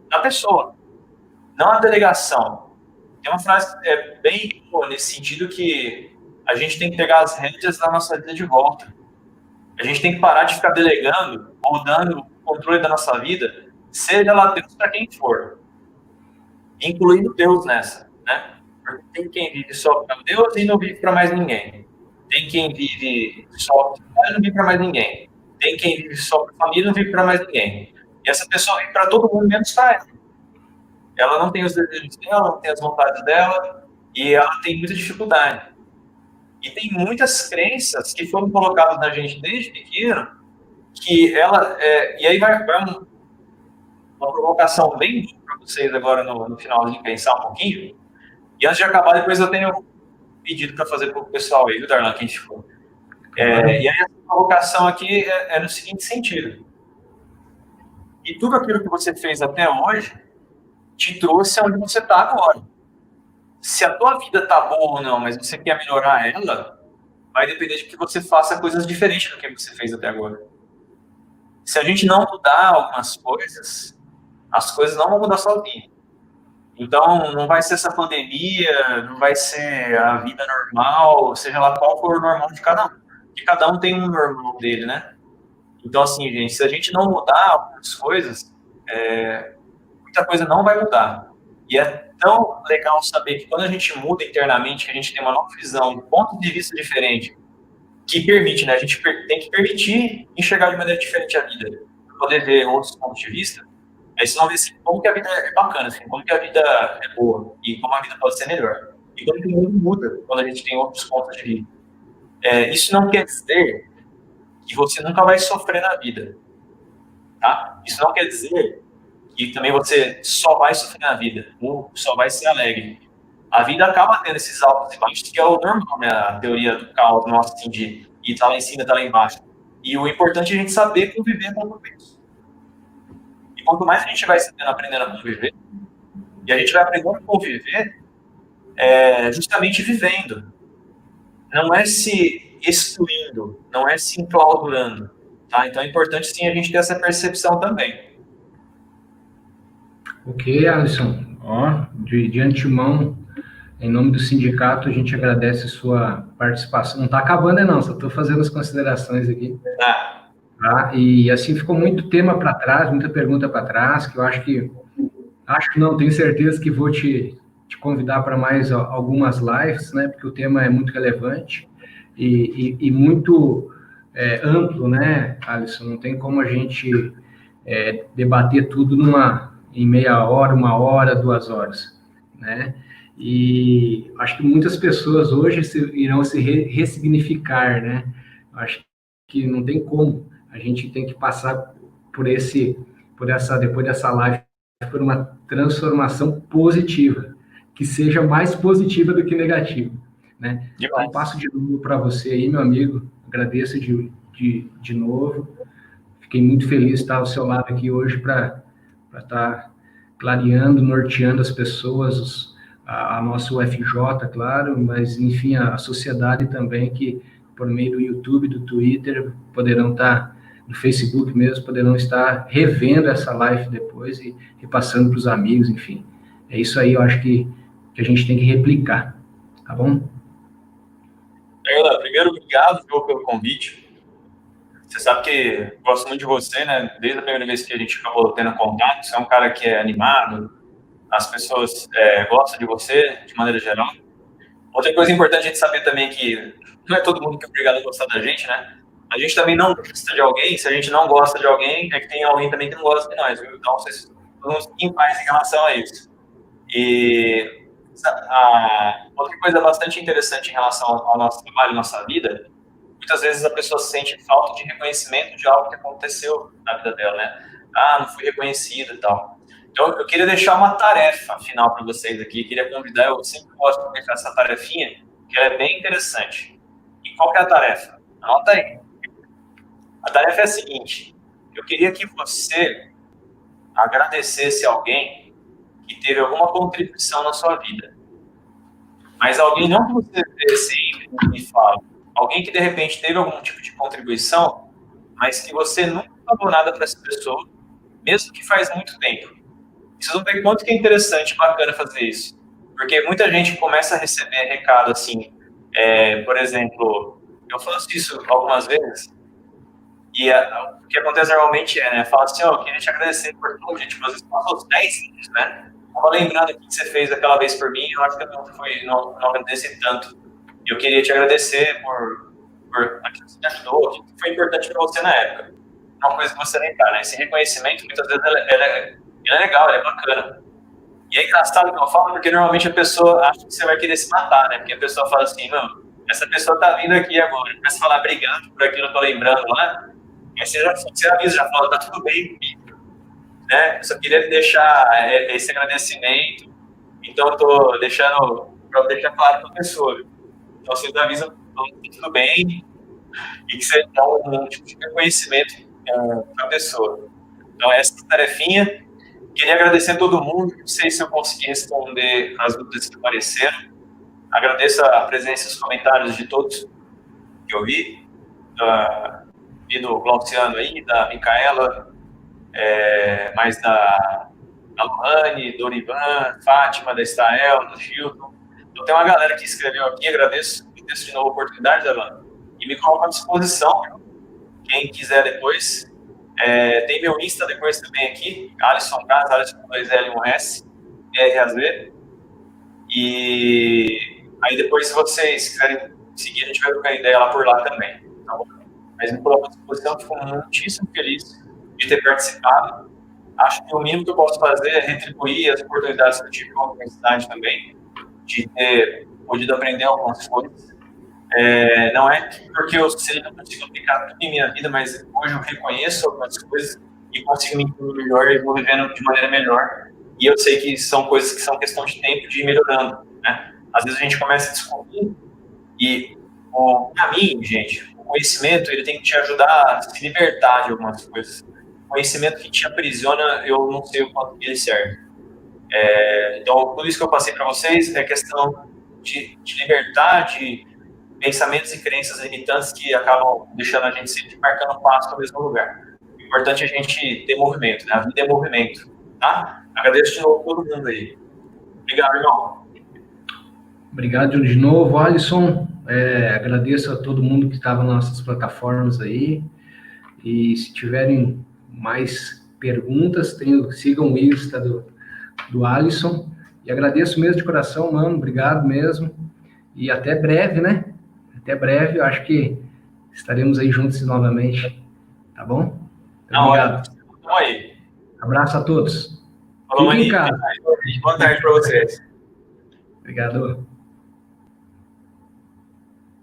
da pessoa, não a delegação. Tem uma frase bem boa nesse sentido que a gente tem que pegar as rédeas da nossa vida de volta. A gente tem que parar de ficar delegando ou dando o controle da nossa vida, seja lá Deus para quem for, incluindo Deus nessa, né? Porque tem quem vive só para Deus e não vive para mais ninguém. Tem quem vive só para e não vive para mais ninguém. Tem quem vive só para família e não vive para mais ninguém. E essa pessoa vive para todo mundo menos para ela. Ela não tem os desejos dela, não tem as vontades dela e ela tem muita dificuldade. E tem muitas crenças que foram colocadas na gente desde pequeno que ela... e aí vai uma provocação bem para vocês agora no finalzinho, pensar um pouquinho. E antes de acabar, depois eu tenho um pedido para fazer para o pessoal aí, viu, Darlan, quem for. E aí essa provocação aqui é no seguinte sentido. E tudo aquilo que você fez até hoje te trouxe aonde você está agora. Se a tua vida está boa ou não, mas você quer melhorar ela, vai depender de que você faça coisas diferentes do que você fez até agora. Se a gente não mudar algumas coisas, as coisas não vão mudar sozinho. Então, não vai ser essa pandemia, não vai ser a vida normal, seja lá qual for o normal de cada um. Porque cada um tem um normal dele, né? Então, assim, gente, se a gente não mudar algumas coisas, muita coisa não vai mudar. E é tão legal saber que quando a gente muda internamente, que a gente tem uma nova visão, um ponto de vista diferente, que permite, né? A gente tem que permitir enxergar de maneira diferente a vida, poder ver outros pontos de vista. Aí vocês vão ver assim, como que a vida é bacana, assim, como que a vida é boa e como a vida pode ser melhor. E como que o mundo muda quando a gente tem outros pontos de vista. Isso não quer dizer que você nunca vai sofrer na vida, tá? Isso não quer dizer que também você só vai sofrer na vida, ou só vai ser alegre. A vida acaba tendo esses altos e baixos, que é o normal, né? A teoria do caos nossa, assim, de ir tá lá em cima, tá lá embaixo. E o importante é a gente saber conviver com tudo isso. E quanto mais a gente vai aprendendo a conviver, e a gente vai aprendendo a conviver justamente vivendo. Não é se excluindo, não é se enclausurando. Tá? Então é importante sim a gente ter essa percepção também. Ok, Alisson. De antemão, em nome do sindicato, a gente agradece a sua participação. Não está acabando, não, só estou fazendo as considerações aqui. Tá? E assim ficou muito tema para trás, muita pergunta para trás, que eu acho que não, tenho certeza que vou te convidar para mais algumas lives, né? Porque o tema é muito relevante e muito amplo, né, Alisson? Não tem como a gente debater tudo em meia hora, 1 hora, 2 horas, né? E acho que muitas pessoas hoje irão se ressignificar, né? Acho que não tem como. A gente tem que passar depois dessa live, por uma transformação positiva, que seja mais positiva do que negativa, né? Então, passo de novo para você aí, meu amigo, agradeço de novo, fiquei muito feliz de estar ao seu lado aqui hoje para estar clareando, norteando as pessoas, a nossa UFJ, claro, mas, enfim, a sociedade também, que por meio do YouTube, do Twitter, poderão estar, do Facebook mesmo, poderão estar revendo essa live depois e repassando para os amigos, enfim. É isso aí, eu acho que a gente tem que replicar, tá bom? Primeiro, obrigado pelo convite. Você sabe que gosto muito de você, né? Desde a primeira vez que a gente acabou tendo contato, você é um cara que é animado, as pessoas gostam de você, de maneira geral. Outra coisa importante a gente saber também é que não é todo mundo que é obrigado a gostar da gente, né? A gente também não gosta de alguém, se a gente não gosta de alguém, é que tem alguém também que não gosta de nós, viu? Então, vocês vamos em paz em relação a isso. E outra coisa bastante interessante em relação ao nosso trabalho, nossa vida, muitas vezes a pessoa sente falta de reconhecimento de algo que aconteceu na vida dela, né? Ah, não fui reconhecido e tal. Então, eu queria deixar uma tarefa final para vocês aqui. Queria convidar, eu sempre gosto de deixar essa tarefinha, que ela é bem interessante. E qual que é a tarefa? Anota aí. A tarefa é a seguinte: eu queria que você agradecesse alguém que teve alguma contribuição na sua vida. Mas alguém não que você vê sempre me fala. Alguém que, de repente, teve algum tipo de contribuição, mas que você nunca falou nada para essa pessoa, mesmo que faz muito tempo. Vocês vão ver quanto que é interessante e bacana fazer isso. Porque muita gente começa a receber recado assim, por exemplo, eu faço isso algumas vezes, e o que acontece normalmente né, fala assim, eu queria te agradecer por tudo, gente, às vezes passou uns 10 anos, né? Estava lembrando aqui que você fez aquela vez por mim, eu acho que eu não agradeci tanto. Eu queria te agradecer por aquilo que você me ajudou, o que foi importante para você na época. Uma coisa que você lembrar, né? Esse reconhecimento, muitas vezes, ele é legal, ele é bacana. E é engraçado que eu falo, porque normalmente a pessoa acha que você vai querer se matar, né? Porque a pessoa fala assim, não, essa pessoa tá vindo aqui agora, começa a falar obrigado por aquilo que eu tô lembrando lá, aí você avisa, já fala, tá tudo bem comigo, né? Eu só queria deixar esse agradecimento, então eu tô deixando, para deixar claro para a pessoa. Então vocês avisam que tá tudo bem e que você dá um tipo de reconhecimento para a pessoa. Então essa tarefinha. Queria agradecer a todo mundo, não sei se eu consegui responder as dúvidas que apareceram. Agradeço a presença e os comentários de todos que eu vi, vi do Glauciano aí, da Micaela, mais da Lohane, do Orivan, Fátima, da Estael, do Gilton. Então tem uma galera que escreveu aqui, agradeço de novo a oportunidade, Alana, e me coloco à disposição, quem quiser depois. Tem meu Insta depois também aqui, Alisson Gás, Alisson com 2L e 1S, BRAZ. E aí depois, se vocês quiserem seguir, a gente vai trocar ideia lá por lá também. Tá bom? Mas me coloco à disposição, fico muitíssimo feliz de ter participado. Acho que o mínimo que eu posso fazer é retribuir as oportunidades que eu tive com a universidade também, de ter podido aprender algumas coisas. Não é porque eu não consigo aplicar tudo em minha vida, mas hoje eu reconheço algumas coisas e consigo me entender melhor e vou vivendo de maneira melhor. E eu sei que são coisas que são questão de tempo de ir melhorando, né? Às vezes a gente começa a descobrir e, para mim, gente, o conhecimento ele tem que te ajudar a se libertar de algumas coisas. O conhecimento que te aprisiona, eu não sei o quanto ele serve. Então, tudo isso que eu passei para vocês é questão de libertar de pensamentos e crenças limitantes que acabam deixando a gente sempre marcando passo no mesmo lugar. O importante é a gente ter movimento, né? A vida é movimento, tá? Agradeço de novo a todo mundo aí. Obrigado, irmão. Obrigado de novo, Alisson. Agradeço a todo mundo que estava nas nossas plataformas aí. E se tiverem mais perguntas, sigam o Insta do Alisson. E agradeço mesmo de coração, mano. Obrigado mesmo. E até breve, né? Até breve, eu acho que estaremos aí juntos novamente, tá bom? Então, obrigado. Vamos aí. Abraço a todos. Falou, Fiquem em casa. Boa tarde para vocês. Obrigado.